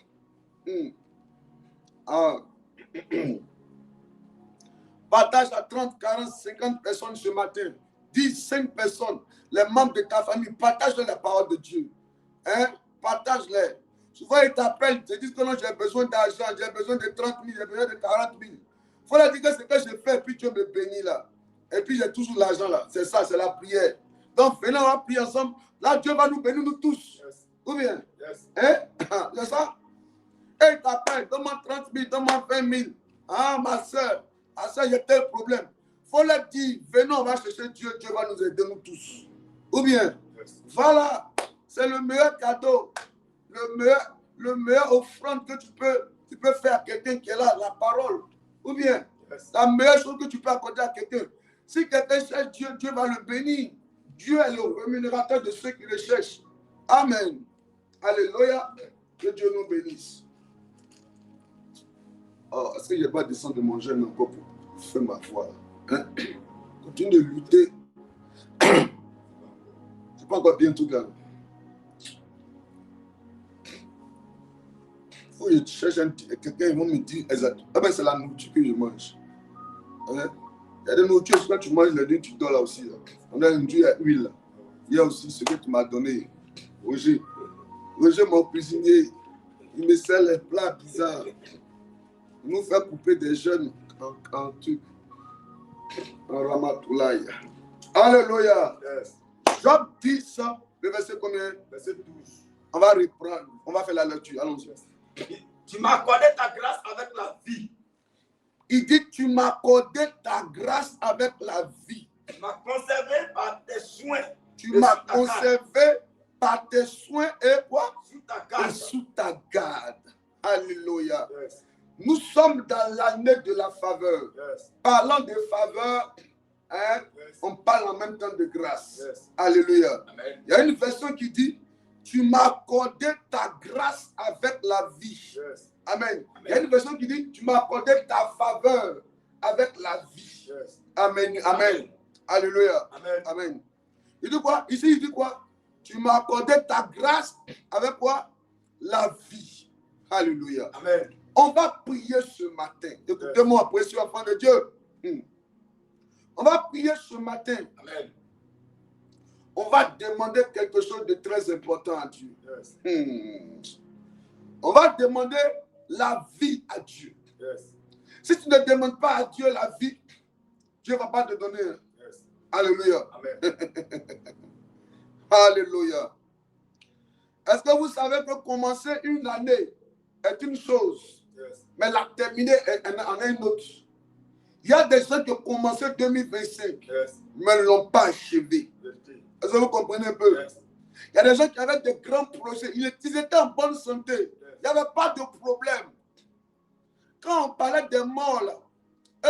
Speaker 1: Partage à 30, 40, 50 personnes ce matin. 10, 5 personnes. Les membres de ta famille, partage-les la parole de Dieu. Hein? Partage-les. Souvent, ils t'appellent, ils te disent que non, j'ai besoin d'argent, j'ai besoin de 30 000, j'ai besoin de 40 000. Il faut leur dire que c'est que je fais, et puis Dieu me bénit là. Et puis j'ai toujours l'argent là. C'est ça, c'est la prière. Donc, venez, on va prier ensemble. Là, Dieu va nous bénir, nous tous. Yes. Ou bien? Yes. Hein? C'est ça? Et il t'appelle, donne-moi 30 000, donne-moi 20 000. Ah, ma soeur, il y a tel problème. Il faut leur dire, venez, on va chercher Dieu, Dieu va nous aider, nous tous. Ou bien? Yes. Voilà, c'est le meilleur cadeau. Le meilleur offrande que tu peux faire à quelqu'un qui est là, la parole. Ou bien, yes. La meilleure chose que tu peux accorder à quelqu'un. Si quelqu'un cherche Dieu, Dieu va le bénir. Dieu est le rémunérateur de ceux qui le cherchent. Amen. Alléluia. Que Dieu nous bénisse. Oh, est-ce que je n'ai pas descendu de mon jeûne encore pour faire ma foi? Hein? Continue de lutter. C'est pas encore bien tout là. Faut que je cherche quelqu'un, ils vont me dire exactement. Ah ben c'est la nourriture que je mange. Hein? Il y a des nourritures, quand tu manges les deux, tu dors là aussi. Là. On a une nourriture à huile. Là. Il y a aussi ce que tu m'as donné. Roger, mon cuisinier, il me sert les plats bizarres. Il nous fait couper des jeunes en truc. En Ramatoulaye. Alléluia. Yes. Job 10, le verset combien? Verset 12. On va reprendre. On va faire la lecture. Allons-y.
Speaker 2: Tu m'as accordé ta grâce avec la vie.
Speaker 1: Il dit, tu m'as accordé ta grâce avec la vie.
Speaker 2: Tu m'as conservé par tes soins.
Speaker 1: Tu m'as conservé par tes soins et quoi?
Speaker 2: Sous ta garde.
Speaker 1: Et sous ta garde. Alléluia. Yes. Nous sommes dans l'année de la faveur. Yes. Parlant de faveur, hein, yes. On parle en même temps de grâce. Yes. Alléluia. Amen. Il y a une version qui dit, tu m'as accordé ta grâce avec la vie. Yes. Amen. Amen. Il y a une version qui dit, tu m'as accordé ta faveur avec la vie. Yes. Amen. Amen. Amen. Alléluia. Amen. Amen. Il dit quoi? Ici, il dit quoi? Tu m'as accordé ta grâce avec quoi? La vie. Alléluia. Amen. On va prier ce matin. Écoutez-moi, précieux enfant de Dieu. On va prier ce matin.
Speaker 2: Amen.
Speaker 1: On va demander quelque chose de très important à Dieu.
Speaker 2: Yes.
Speaker 1: On va demander la vie à Dieu.
Speaker 2: Yes.
Speaker 1: Si tu ne demandes pas à Dieu la vie, Dieu ne va pas te donner.
Speaker 2: Yes.
Speaker 1: Alléluia.
Speaker 2: Amen.
Speaker 1: Alléluia. Est-ce que vous savez que commencer une année est une chose,
Speaker 2: Yes.
Speaker 1: mais la terminer en est une autre? Il y a des gens qui ont commencé 2025,
Speaker 2: Yes.
Speaker 1: mais ne l'ont pas achevé.
Speaker 2: Vérité.
Speaker 1: Est-ce que vous comprenez un peu?
Speaker 2: Yes.
Speaker 1: Il y a des gens qui avaient de grands projets. Ils étaient en bonne santé.
Speaker 2: Yes.
Speaker 1: Il n'y avait pas de problème. Quand on parlait des morts, là,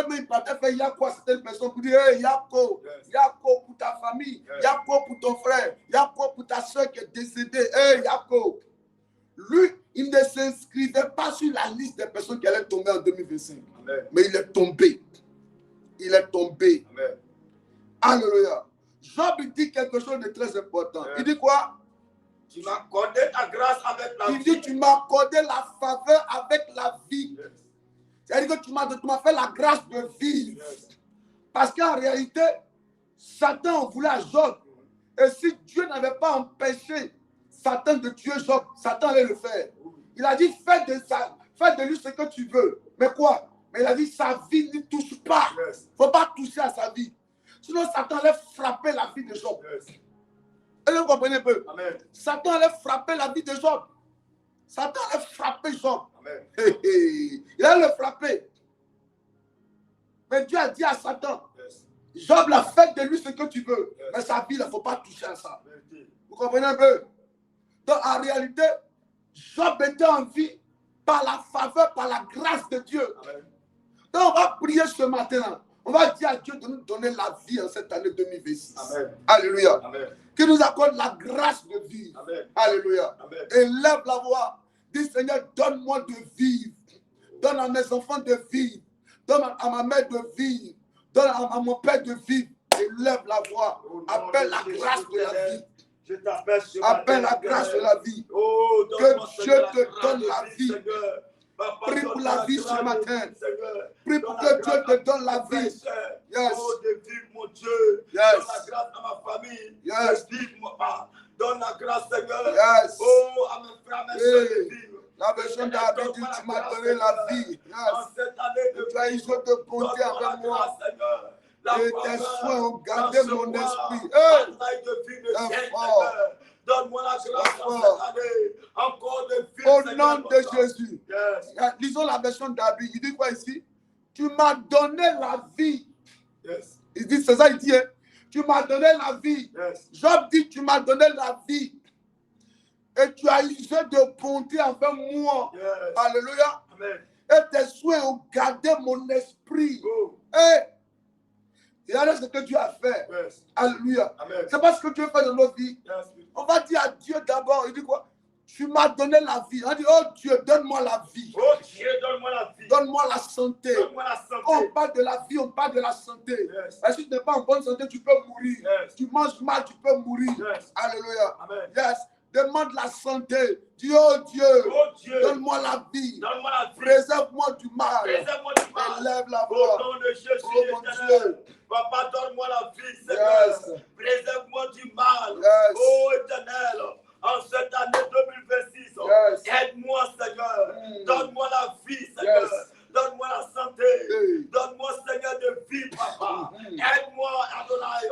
Speaker 1: eux-mêmes, ils partaient faire Yako à certaines personnes pour dire hey, Yako,
Speaker 2: Yes.
Speaker 1: Yako pour ta famille,
Speaker 2: Yes.
Speaker 1: Yako pour ton frère, Yako pour ta soeur qui est décédée. Hey, Yako. Lui, il ne s'inscrivait pas sur la liste des personnes qui allaient tomber en 2025.
Speaker 2: Amen.
Speaker 1: Mais il est tombé. Il est tombé.
Speaker 2: Amen.
Speaker 1: Alléluia. Job dit quelque chose de très important.
Speaker 2: Yes.
Speaker 1: Il dit quoi?
Speaker 2: Tu m'as accordé ta grâce avec la
Speaker 1: Il
Speaker 2: vie.
Speaker 1: dit, tu m'as accordé la faveur avec la vie.
Speaker 2: Yes.
Speaker 1: C'est-à-dire que tu m'as fait la grâce de vivre.
Speaker 2: Yes.
Speaker 1: Parce qu'en réalité, Satan voulait à Job. Et si Dieu n'avait pas empêché Satan de tuer Job, Satan allait le faire. Il a dit, fais de lui ce que tu veux. Mais quoi? Mais il a dit, sa vie ne touche pas.
Speaker 2: Yes.
Speaker 1: Il ne faut pas toucher à sa vie. Sinon, Satan allait frapper la vie de Job.
Speaker 2: Yes.
Speaker 1: Est-ce que vous comprenez un peu?
Speaker 2: Amen.
Speaker 1: Satan allait frapper la vie de Job. Satan allait frapper Job.
Speaker 2: Amen.
Speaker 1: Il allait le frapper. Mais Dieu a dit à Satan,
Speaker 2: Yes.
Speaker 1: Job l'a fait de lui ce que tu veux.
Speaker 2: Yes.
Speaker 1: Mais sa vie, il ne faut pas toucher à ça.
Speaker 2: Vérité.
Speaker 1: Vous comprenez un peu? Donc en réalité, Job était en vie par la faveur, par la grâce de Dieu.
Speaker 2: Amen.
Speaker 1: Donc on va prier ce matin. On va dire à Dieu de nous donner la vie en cette année 2026.
Speaker 2: Amen.
Speaker 1: Alléluia.
Speaker 2: Amen.
Speaker 1: Qu'il nous accorde la grâce de vivre.
Speaker 2: Amen.
Speaker 1: Alléluia.
Speaker 2: Amen.
Speaker 1: Élève la voix. Dis Seigneur, donne-moi de vivre. Donne à mes enfants de vivre. Donne à ma mère de vivre. Donne à mon père de vivre. Élève la voix. Appelle la grâce de la vie.
Speaker 2: Je t'appelle ce
Speaker 1: Appelle
Speaker 2: matin,
Speaker 1: la grâce de
Speaker 2: Seigneur.
Speaker 1: la vie.
Speaker 2: Oh,
Speaker 1: Que
Speaker 2: donne-moi,
Speaker 1: Dieu
Speaker 2: Seigneur,
Speaker 1: te
Speaker 2: grâce
Speaker 1: donne
Speaker 2: de
Speaker 1: la vie.
Speaker 2: Seigneur. Papa,
Speaker 1: Prie pour
Speaker 2: donne
Speaker 1: la vie
Speaker 2: grâce
Speaker 1: ce
Speaker 2: de
Speaker 1: matin.
Speaker 2: vie, Seigneur.
Speaker 1: Prie pour
Speaker 2: Donne la
Speaker 1: que Dieu
Speaker 2: grâce
Speaker 1: te donne la
Speaker 2: à mes
Speaker 1: vie.
Speaker 2: frères.
Speaker 1: Yes.
Speaker 2: Oh, de vivre, mon Dieu.
Speaker 1: Yes.
Speaker 2: Donne la grâce à ma famille.
Speaker 1: Yes.
Speaker 2: De vivre, mon papa. Donne la grâce, Seigneur.
Speaker 1: Yes.
Speaker 2: Oh, à mes frères, à mes soeurs de
Speaker 1: Hey.
Speaker 2: vivre.
Speaker 1: La version d'Abid dit, tu m'as donné la vie.
Speaker 2: En
Speaker 1: Yes.
Speaker 2: cette année de
Speaker 1: Tu as eu de bonté
Speaker 2: donne-moi
Speaker 1: avec
Speaker 2: la
Speaker 1: moi.
Speaker 2: grâce, Seigneur. La
Speaker 1: Et tes
Speaker 2: faveur,
Speaker 1: soins ont gardé
Speaker 2: dans ce
Speaker 1: mon
Speaker 2: mois,
Speaker 1: esprit.
Speaker 2: la
Speaker 1: Hey.
Speaker 2: taille de vie de
Speaker 1: Un
Speaker 2: Saint,
Speaker 1: fort.
Speaker 2: Seigneur. Donne-moi la grâce
Speaker 1: Un
Speaker 2: en
Speaker 1: fort.
Speaker 2: cette année. Encore de vivre,
Speaker 1: Au
Speaker 2: Seigneur,
Speaker 1: nom de
Speaker 2: notre Dieu.
Speaker 1: Jésus.
Speaker 2: Yes.
Speaker 1: Lisons la version d'Abid. Il dit quoi ici? Tu m'as donné la vie.
Speaker 2: Yes.
Speaker 1: Il dit, c'est ça, il dit, hein? Tu m'as donné la vie.
Speaker 2: Yes.
Speaker 1: Job dit, tu m'as donné la vie. Et tu as usé de bonté envers moi.
Speaker 2: Yes.
Speaker 1: Alléluia.
Speaker 2: Amen.
Speaker 1: Et tes soins ont gardé mon esprit.
Speaker 2: Go.
Speaker 1: Et regardez ce que Dieu a fait.
Speaker 2: Yes.
Speaker 1: Alléluia.
Speaker 2: Amen.
Speaker 1: C'est pas ce que Dieu fait dans nos vies.
Speaker 2: Yes.
Speaker 1: On va dire à Dieu d'abord. Il dit quoi? Tu m'as donné la vie. On dit, oh Dieu, donne-moi la vie.
Speaker 2: Oh Dieu, donne-moi la vie.
Speaker 1: Donne-moi la santé.
Speaker 2: Donne-moi la
Speaker 1: On
Speaker 2: santé.
Speaker 1: parle de la vie, on parle de la santé.
Speaker 2: Yes.
Speaker 1: Et si tu n'es pas en bonne santé, tu peux mourir.
Speaker 2: Yes.
Speaker 1: Tu manges mal, tu peux mourir.
Speaker 2: Yes.
Speaker 1: Alléluia.
Speaker 2: Amen.
Speaker 1: Yes. Demande la santé. Dis, oh Dieu,
Speaker 2: Oh Dieu,
Speaker 1: donne-moi la vie.
Speaker 2: donne-moi la vie.
Speaker 1: Préserve-moi du mal.
Speaker 2: Préserve-moi du mal.
Speaker 1: Élève la
Speaker 2: Au
Speaker 1: voix.
Speaker 2: nom de Jésus,
Speaker 1: Oh mon
Speaker 2: éternel.
Speaker 1: Dieu.
Speaker 2: Papa, donne-moi la vie, Seigneur.
Speaker 1: Yes.
Speaker 2: Préserve-moi du mal.
Speaker 1: Yes.
Speaker 2: Oh éternel, en cette année 2026,
Speaker 1: Yes.
Speaker 2: aide-moi, Seigneur.
Speaker 1: Mm.
Speaker 2: Donne-moi la vie, Seigneur.
Speaker 1: Yes.
Speaker 2: Donne-moi la santé.
Speaker 1: Hey.
Speaker 2: Donne-moi, Seigneur, de vie, Papa.
Speaker 1: Mhm.
Speaker 2: Aide-moi, Adonai.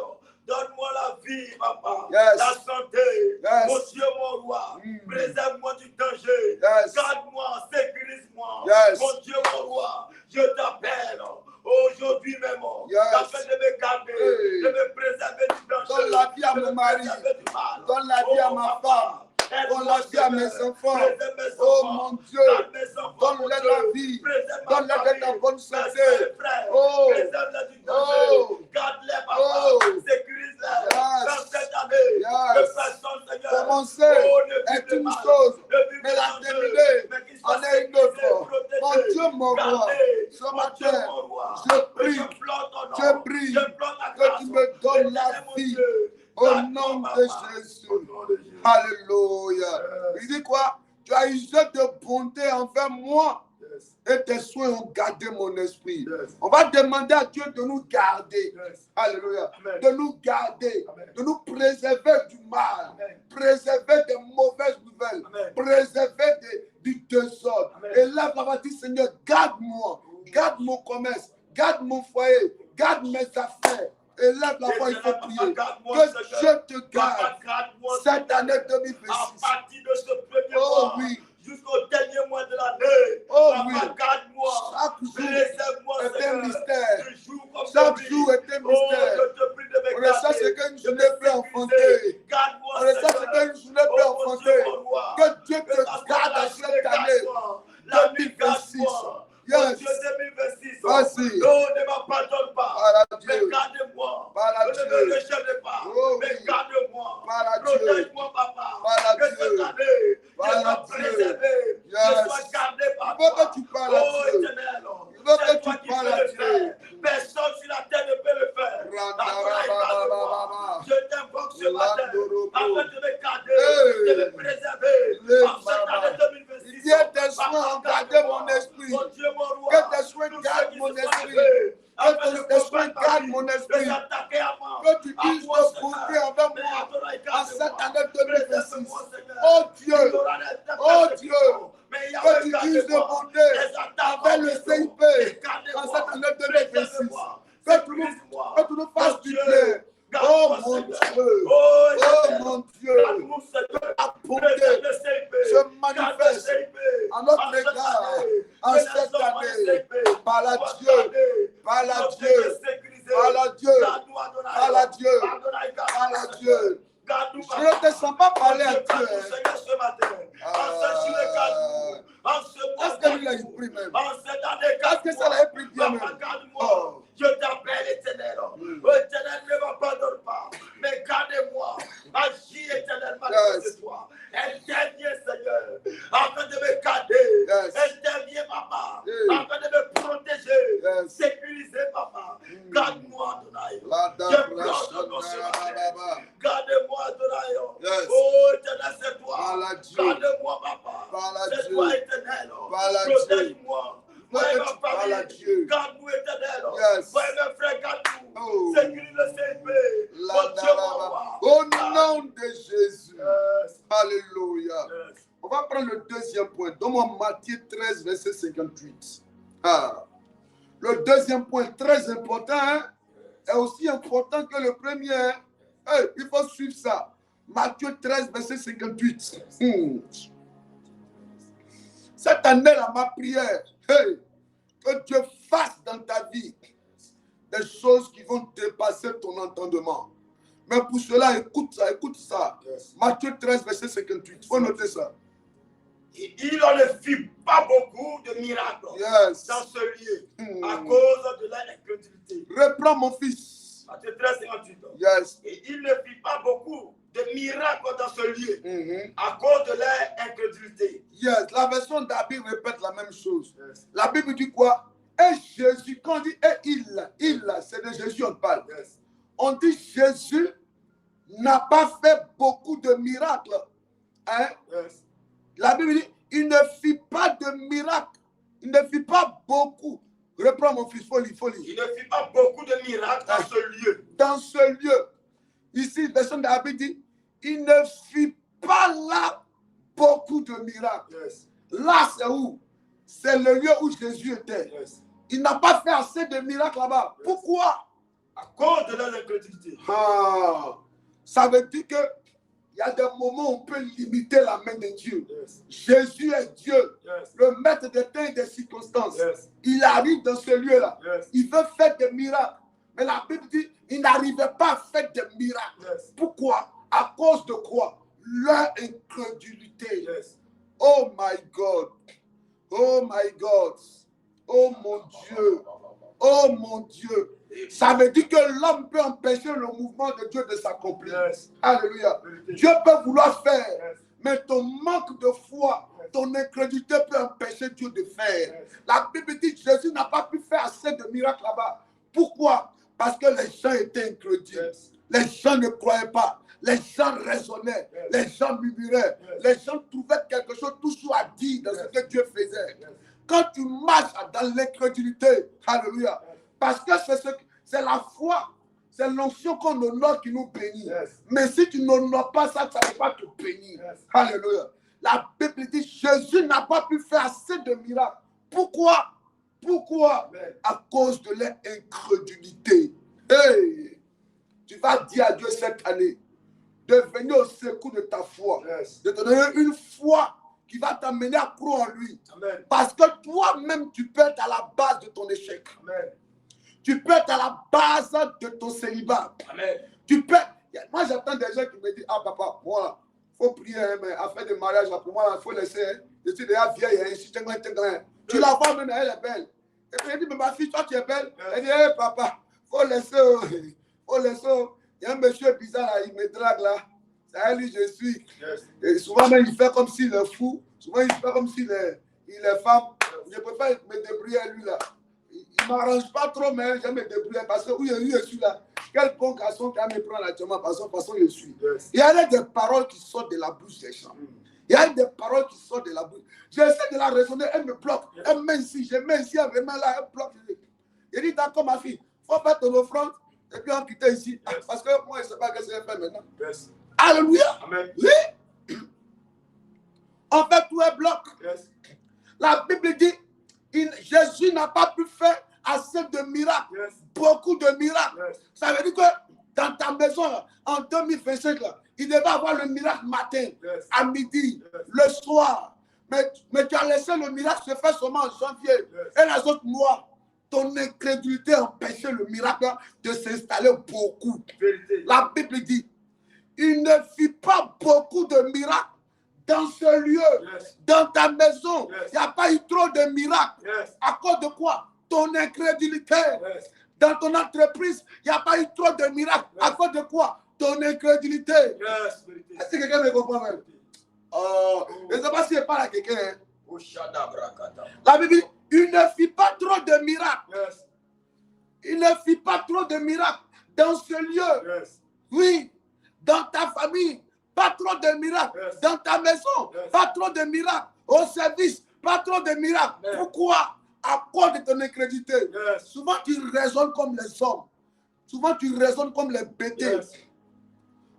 Speaker 2: Donne-moi la vie, Papa.
Speaker 1: Yes.
Speaker 2: La santé.
Speaker 1: Yes.
Speaker 2: Mon Dieu, mon roi.
Speaker 1: Mm.
Speaker 2: Préserve-moi du danger.
Speaker 1: Yes.
Speaker 2: Garde-moi, sécurise-moi.
Speaker 1: Yes.
Speaker 2: Mon Dieu, mon roi. Je t'appelle aujourd'hui même.
Speaker 1: Yes.
Speaker 2: T'appelle de me garder,
Speaker 1: Hey.
Speaker 2: de me préserver du danger.
Speaker 1: Donne la vie à
Speaker 2: de
Speaker 1: mon
Speaker 2: me
Speaker 1: mari.
Speaker 2: préserver du mal.
Speaker 1: Donne la vie à ma
Speaker 2: Papa.
Speaker 1: femme.
Speaker 2: Aide-moi,
Speaker 1: Donne la vie à mes
Speaker 2: Seigneur.
Speaker 1: enfants.
Speaker 2: Préserve mes
Speaker 1: Oh
Speaker 2: enfants.
Speaker 1: mon Dieu.
Speaker 2: Garde mes enfants,
Speaker 1: Donne-leur
Speaker 2: mon
Speaker 1: la
Speaker 2: Dieu.
Speaker 1: vie.
Speaker 2: Préserve ma
Speaker 1: Donne-leur
Speaker 2: famille.
Speaker 1: d'être en bonne
Speaker 2: Mes
Speaker 1: santé.
Speaker 2: soeurs et frères.
Speaker 1: Oh.
Speaker 2: Préserve-les du danger.
Speaker 1: Oh.
Speaker 2: Garde-les, Papa.
Speaker 1: Oh.
Speaker 2: Sécurise-les.
Speaker 1: Yes.
Speaker 2: Dans cette année,
Speaker 1: Yes.
Speaker 2: que personne, Seigneur.
Speaker 1: Commencer
Speaker 2: Oh, ne
Speaker 1: est
Speaker 2: vive le
Speaker 1: une
Speaker 2: mal.
Speaker 1: chose,
Speaker 2: Ne vive
Speaker 1: mais
Speaker 2: le
Speaker 1: la
Speaker 2: danger.
Speaker 1: terminer
Speaker 2: Mais qu'il
Speaker 1: en
Speaker 2: soit
Speaker 1: est une
Speaker 2: sécurisé,
Speaker 1: autre.
Speaker 2: protégé.
Speaker 1: Mon Dieu, mon roi,
Speaker 2: Gardé.
Speaker 1: ce
Speaker 2: Mon Dieu,
Speaker 1: matin,
Speaker 2: mon roi.
Speaker 1: je prie,
Speaker 2: J'implore ton nom.
Speaker 1: je prie
Speaker 2: J'implore ta
Speaker 1: que
Speaker 2: grâce.
Speaker 1: tu me donnes la
Speaker 2: Éternel, mon
Speaker 1: vie.
Speaker 2: Dieu.
Speaker 1: Au
Speaker 2: Garde-moi,
Speaker 1: nom de
Speaker 2: Papa.
Speaker 1: Jésus.
Speaker 2: Au nom de Jésus.
Speaker 1: Alléluia.
Speaker 2: Yes.
Speaker 1: Il dit quoi? Tu as usé de bonté envers moi.
Speaker 2: Yes.
Speaker 1: Et tes soins ont gardé mon esprit.
Speaker 2: Yes.
Speaker 1: On va demander à Dieu de nous garder.
Speaker 2: Yes.
Speaker 1: Alléluia.
Speaker 2: Amen.
Speaker 1: De nous garder.
Speaker 2: Amen.
Speaker 1: De nous préserver du mal.
Speaker 2: Amen.
Speaker 1: Préserver des mauvaises nouvelles.
Speaker 2: Amen.
Speaker 1: Préserver du désordre.
Speaker 2: Amen.
Speaker 1: Et là, on va dire, Seigneur, garde-moi. Garde mon commerce. Garde mon foyer. Garde mes affaires. Et là, la voix, il faut prier. Que Dieu te garde cette année 2026.
Speaker 2: À partir de ce premier
Speaker 1: Oh
Speaker 2: mois
Speaker 1: oui.
Speaker 2: jusqu'au dernier mois de l'année.
Speaker 1: Oh
Speaker 2: Papa,
Speaker 1: oui.
Speaker 2: garde-moi.
Speaker 1: Chaque jour
Speaker 2: Préserve-moi,
Speaker 1: est un
Speaker 2: Seigneur.
Speaker 1: mystère.
Speaker 2: Du jour comme
Speaker 1: Chaque
Speaker 2: de nuit.
Speaker 1: jour est un
Speaker 2: Oh,
Speaker 1: mystère.
Speaker 2: je te prie de me
Speaker 1: On ne sait ce
Speaker 2: garder.
Speaker 1: qu'une
Speaker 2: de
Speaker 1: journée
Speaker 2: me
Speaker 1: peut enfanter.
Speaker 2: sécuriser. Garde-moi,
Speaker 1: On ne sait ce
Speaker 2: Seigneur.
Speaker 1: qu'une journée peut
Speaker 2: Oh, mon Dieu,
Speaker 1: enfanter.
Speaker 2: mon roi.
Speaker 1: Que Dieu
Speaker 2: Que
Speaker 1: te
Speaker 2: ça soit
Speaker 1: garde
Speaker 2: la
Speaker 1: à
Speaker 2: journée,
Speaker 1: cette année.
Speaker 2: garde-moi. La nuit,
Speaker 1: 2026.
Speaker 2: garde-moi.
Speaker 1: Yes.
Speaker 2: Mon Dieu, 2026.
Speaker 1: Vas-y.
Speaker 2: Non, ne m'abandonne pas.
Speaker 1: Par à
Speaker 2: Mais
Speaker 1: Dieu.
Speaker 2: garde-moi.
Speaker 1: Par à
Speaker 2: Ne
Speaker 1: Dieu.
Speaker 2: me rejette pas.
Speaker 1: Oh
Speaker 2: Mais
Speaker 1: oui.
Speaker 2: garde-moi.
Speaker 1: Par à Dieu.
Speaker 2: Protège-moi, papa.
Speaker 1: Par à
Speaker 2: Que
Speaker 1: Dieu.
Speaker 2: cette année,
Speaker 1: Par
Speaker 2: je
Speaker 1: à
Speaker 2: sois
Speaker 1: Dieu.
Speaker 2: préservé.
Speaker 1: Yes.
Speaker 2: Je sois gardé par
Speaker 1: Il veut
Speaker 2: toi.
Speaker 1: que tu parles à
Speaker 2: Oh,
Speaker 1: Dieu.
Speaker 2: Éternel.
Speaker 1: Il veut
Speaker 2: C'est
Speaker 1: que
Speaker 2: toi
Speaker 1: tu
Speaker 2: qui
Speaker 1: parles
Speaker 2: peux
Speaker 1: à
Speaker 2: le
Speaker 1: Dieu.
Speaker 2: faire. Personne sur la terre ne peut le faire.
Speaker 1: Randa-ra-ba-ba-ba-ba-ba.
Speaker 2: Je t'invoque ce matin
Speaker 1: Landorobo.
Speaker 2: afin de me garder,
Speaker 1: Hey.
Speaker 2: de me préserver.
Speaker 1: Les
Speaker 2: En cette année
Speaker 1: mamas.
Speaker 2: 2026.
Speaker 1: Il dit tes soins ont gardé mon esprit.
Speaker 2: Mon Dieu, mon roi.
Speaker 1: Que tes soins
Speaker 2: Tous
Speaker 1: gardent
Speaker 2: ceux qui
Speaker 1: mon
Speaker 2: se sont
Speaker 1: esprit.
Speaker 2: levés
Speaker 1: Que
Speaker 2: afin de
Speaker 1: tes soins
Speaker 2: combattre ma
Speaker 1: gardent
Speaker 2: vie,
Speaker 1: mon
Speaker 2: de
Speaker 1: esprit.
Speaker 2: s'attaquer à moi.
Speaker 1: Que tu
Speaker 2: À
Speaker 1: dises
Speaker 2: moi,
Speaker 1: de
Speaker 2: Seigneur.
Speaker 1: bonté envers
Speaker 2: Mais
Speaker 1: moi
Speaker 2: Adonai,
Speaker 1: en cette
Speaker 2: garde-moi.
Speaker 1: année 2026.
Speaker 2: Préserve-moi, Seigneur.
Speaker 1: Oh
Speaker 2: Il
Speaker 1: Dieu,
Speaker 2: y aura des
Speaker 1: oh Dieu,
Speaker 2: persécutions. Mais
Speaker 1: que
Speaker 2: Yahweh,
Speaker 1: tu dises de
Speaker 2: garde-moi.
Speaker 1: bonté
Speaker 2: Les attaques
Speaker 1: envers
Speaker 2: en
Speaker 1: le
Speaker 2: maison.
Speaker 1: CIP
Speaker 2: Et
Speaker 1: en
Speaker 2: gardez-moi.
Speaker 1: cette année 2026.
Speaker 2: Préserve-moi.
Speaker 1: Que tu nous
Speaker 2: Sécurise-moi.
Speaker 1: fasses
Speaker 2: Mon
Speaker 1: du
Speaker 2: Dieu,
Speaker 1: bien. Oh
Speaker 2: garde-moi,
Speaker 1: mon
Speaker 2: Seigneur.
Speaker 1: Dieu,
Speaker 2: Oh,
Speaker 1: oh
Speaker 2: Éternel.
Speaker 1: mon Dieu,
Speaker 2: Garde-nous, Seigneur.
Speaker 1: ta bonté
Speaker 2: Préserve le CIP.
Speaker 1: se
Speaker 2: Garde le
Speaker 1: manifeste
Speaker 2: CIP.
Speaker 1: à notre
Speaker 2: En cette
Speaker 1: égard,
Speaker 2: année.
Speaker 1: en
Speaker 2: Que les
Speaker 1: cette
Speaker 2: hommes en
Speaker 1: année,
Speaker 2: CIP
Speaker 1: par la
Speaker 2: soient
Speaker 1: Dieu,
Speaker 2: gardés,
Speaker 1: par la
Speaker 2: protégés,
Speaker 1: Dieu,
Speaker 2: sécurisés.
Speaker 1: par la Dieu,
Speaker 2: Garde-nous, Adonai.
Speaker 1: par la Dieu,
Speaker 2: Adonai, garde-nous,
Speaker 1: par la
Speaker 2: Seigneur.
Speaker 1: Dieu.
Speaker 2: Garde-nous,
Speaker 1: Je ne te sens pas parler à Dieu.
Speaker 2: Garde-nous, Seigneur, ce matin. En ce jour, garde-nous. En ce mois,
Speaker 1: Est-ce que lui l'a
Speaker 2: garde-nous.
Speaker 1: pris même?
Speaker 2: En cette année,
Speaker 1: Est-ce que ça l'a pris bien
Speaker 2: Papa,
Speaker 1: même?
Speaker 2: garde-moi.
Speaker 1: Oh.
Speaker 2: Je t'appelle, Éternel. Éternel, ne m'abandonne pas. Mais gardez-moi. Agis, Éternel, malgré
Speaker 1: Yes.
Speaker 2: toi. Interviens, Seigneur, afin de me garder.
Speaker 1: Yes.
Speaker 2: Interviens, Papa,
Speaker 1: Yes.
Speaker 2: afin de me protéger.
Speaker 1: Yes.
Speaker 2: Sécuriser, Papa. Garde-moi, Adonai.
Speaker 1: La
Speaker 2: Je
Speaker 1: dame
Speaker 2: pleure de nos
Speaker 1: Baba.
Speaker 2: Gardez-moi, Adonai.
Speaker 1: Yes.
Speaker 2: Oh, Éternel, c'est toi.
Speaker 1: Par la Dieu.
Speaker 2: Garde-moi, Papa.
Speaker 1: Par la
Speaker 2: C'est
Speaker 1: Dieu.
Speaker 2: toi, Éternel.
Speaker 1: Par la
Speaker 2: Protège-moi. Moi et
Speaker 1: Dieu.
Speaker 2: ma
Speaker 1: Par la
Speaker 2: famille.
Speaker 1: Dieu.
Speaker 2: Garde-nous, Éternel.
Speaker 1: Yes.
Speaker 2: Moi et mes frères, garde-nous.
Speaker 1: Oh.
Speaker 2: Sécurise le CIP.
Speaker 1: La
Speaker 2: Mon Dieu, mon
Speaker 1: dame.
Speaker 2: roi.
Speaker 1: Au nom de Jésus.
Speaker 2: Yes.
Speaker 1: Alléluia.
Speaker 2: Yes.
Speaker 1: On va prendre le deuxième point. Donne-moi Matthieu 13, verset 58. Ah. Le deuxième point, très important, hein, est aussi important que le premier. Hein. Hey, il faut suivre ça. Matthieu 13, verset 58. Cette année-là, ma prière, hey, que Dieu fasse dans ta vie des choses qui vont dépasser ton entendement. Mais pour cela, écoute ça, écoute ça.
Speaker 2: Yes.
Speaker 1: Matthieu 13, verset 58. Il faut noter ça.
Speaker 2: Il en ne fit pas beaucoup de miracles
Speaker 1: Yes.
Speaker 2: dans ce lieu à cause de leur incrédulité.
Speaker 1: Reprends mon fils.
Speaker 2: Matthieu 13, 58.
Speaker 1: Yes.
Speaker 2: Et il ne fit pas beaucoup de miracles dans ce lieu à cause de leur incrédulité.
Speaker 1: Yes. La version d'Abi répète la même chose.
Speaker 2: Yes.
Speaker 1: La Bible dit quoi? Et Jésus, quand on dit et il, c'est de Jésus on parle.
Speaker 2: Yes.
Speaker 1: On dit Jésus n'a pas fait beaucoup de miracles. Hein?
Speaker 2: Yes.
Speaker 1: La Bible dit, il ne fit pas de miracles. Il ne fit pas beaucoup. Reprends mon fils, faut lire.
Speaker 2: Il ne fit pas beaucoup de miracles dans ce lieu.
Speaker 1: Dans ce lieu. Ici, la version d'Abi dit, il ne fit pas là beaucoup de miracles.
Speaker 2: Yes.
Speaker 1: Là, c'est où? C'est le lieu où Jésus était.
Speaker 2: Yes.
Speaker 1: Il n'a pas fait assez de miracles là-bas.
Speaker 2: Yes.
Speaker 1: Pourquoi?
Speaker 2: À cause de leur incrédulité.
Speaker 1: Ça veut dire que il y a des moments où on peut limiter la main de Dieu.
Speaker 2: Yes.
Speaker 1: Jésus est Dieu,
Speaker 2: Yes.
Speaker 1: le maître des temps et des circonstances.
Speaker 2: Yes.
Speaker 1: Il arrive dans ce lieu-là.
Speaker 2: Yes.
Speaker 1: Il veut faire des miracles. Mais la Bible dit il n'arrivait pas à faire des miracles.
Speaker 2: Yes.
Speaker 1: Pourquoi? À cause de quoi? Leur incrédulité.
Speaker 2: Yes.
Speaker 1: Oh my God. Oh my God. Oh mon Dieu. Oh mon Dieu. Ça veut dire que l'homme peut empêcher le mouvement de Dieu de s'accomplir.
Speaker 2: Yes.
Speaker 1: Alléluia. Dieu peut vouloir faire,
Speaker 2: Yes.
Speaker 1: mais ton manque de foi, ton incrédulité peut empêcher Dieu de faire.
Speaker 2: Yes.
Speaker 1: La Bible dit que Jésus n'a pas pu faire assez de miracles là-bas. Pourquoi? Parce que les gens étaient incrédules.
Speaker 2: Yes.
Speaker 1: Les gens ne croyaient pas. Les gens raisonnaient.
Speaker 2: Yes.
Speaker 1: Les gens murmuraient.
Speaker 2: Yes.
Speaker 1: Les gens trouvaient quelque chose toujours à dire dans
Speaker 2: Yes.
Speaker 1: ce que Dieu faisait.
Speaker 2: Yes.
Speaker 1: Quand tu marches dans l'incrédulité, alléluia. Parce que c'est la foi, c'est l'onction qu'on honore qui nous bénit.
Speaker 2: Yes.
Speaker 1: Mais si tu n'honores pas ça, ça ne peut pas te bénir.
Speaker 2: Yes.
Speaker 1: Alléluia. La Bible dit, Jésus n'a pas pu faire assez de miracles. Pourquoi? Pourquoi?
Speaker 2: Amen.
Speaker 1: À cause de leur incrédulité. Hey, tu vas dire à Dieu cette année de venir au secours de ta foi,
Speaker 2: Yes.
Speaker 1: de te donner une foi qui va t'amener à croire en lui.
Speaker 2: Amen.
Speaker 1: Parce que toi-même, tu peux être à la base de ton échec.
Speaker 2: Amen.
Speaker 1: Tu peux être à la base de ton célibat.
Speaker 2: Amen.
Speaker 1: Tu peux. Moi, j'attends des gens qui me disent, ah papa, moi, il faut prier, mais afin de mariage, pour moi, il faut laisser. Je suis déjà vieille, tu la vois même, elle est belle. Et puis elle dit, mais ma fille, toi, tu es belle. Elle dit, hey, papa, il faut laisser. Faut laisser. Il y a un monsieur bizarre là, il me drague là. C'est à lui, je suis.
Speaker 2: Yes.
Speaker 1: Et souvent, même, il fait comme s'il est fou. Souvent, il fait comme s'il est femme. Je peux pas me débrouiller lui là. Il ne m'arrange pas trop, mais je me débrouille parce que où je suis là. Quel bon garçon qui va me prendre actuellement parce que je suis.
Speaker 2: Yes.
Speaker 1: Il y a des paroles qui sortent de la bouche des gens. Il y a des paroles qui sortent de la bouche. J'essaie de la raisonner, elle me bloque. Elle m'incite, je m'incite, elle me met là, elle bloque. Je dis, d'accord, ma fille, il faut faire ton offrande et puis on quitte ici.
Speaker 2: Yes.
Speaker 1: Parce que moi, je ne sais pas ce que je vais faire maintenant.
Speaker 2: Yes.
Speaker 1: Alléluia.
Speaker 2: Amen.
Speaker 1: Oui. En fait, tout est bloc.
Speaker 2: Yes.
Speaker 1: La Bible dit, Jésus n'a pas pu faire assez de miracles.
Speaker 2: Yes.
Speaker 1: Beaucoup de miracles.
Speaker 2: Yes.
Speaker 1: Ça veut dire que dans ta maison, là, en 2025, là, il devait avoir le miracle matin,
Speaker 2: Yes.
Speaker 1: à midi,
Speaker 2: Yes.
Speaker 1: le soir. Mais tu as laissé le miracle se faire seulement en janvier.
Speaker 2: Yes.
Speaker 1: Et les autres mois, ton incrédulité empêchait le miracle de s'installer beaucoup.
Speaker 2: Vérité.
Speaker 1: La Bible dit, il ne fit pas beaucoup de miracles dans ce lieu,
Speaker 2: Yes.
Speaker 1: dans ta maison.
Speaker 2: Yes.
Speaker 1: Il n'y a pas eu trop de miracles.
Speaker 2: Yes.
Speaker 1: À cause de quoi? Ton incrédulité.
Speaker 2: Yes.
Speaker 1: Dans ton entreprise, il n'y a pas eu trop de miracles.
Speaker 2: Yes.
Speaker 1: À cause de quoi? Ton incrédulité.
Speaker 2: Yes. Vérité.
Speaker 1: Est-ce que quelqu'un me comprend même? Je ne sais pas si je parle à quelqu'un. Hein. La Bible dit, il ne fit pas trop de miracles.
Speaker 2: Yes.
Speaker 1: Il ne fit pas trop de miracles dans ce lieu.
Speaker 2: Yes.
Speaker 1: Oui, dans ta famille, pas trop de miracles.
Speaker 2: Yes.
Speaker 1: Dans ta maison,
Speaker 2: Yes.
Speaker 1: pas trop de miracles. Au service, pas trop de miracles.
Speaker 2: Yes.
Speaker 1: Pourquoi? À cause de ton incrédulité.
Speaker 2: Yes.
Speaker 1: Souvent, tu raisonnes comme les hommes. Souvent, tu raisonnes comme les bêtés.
Speaker 2: Yes.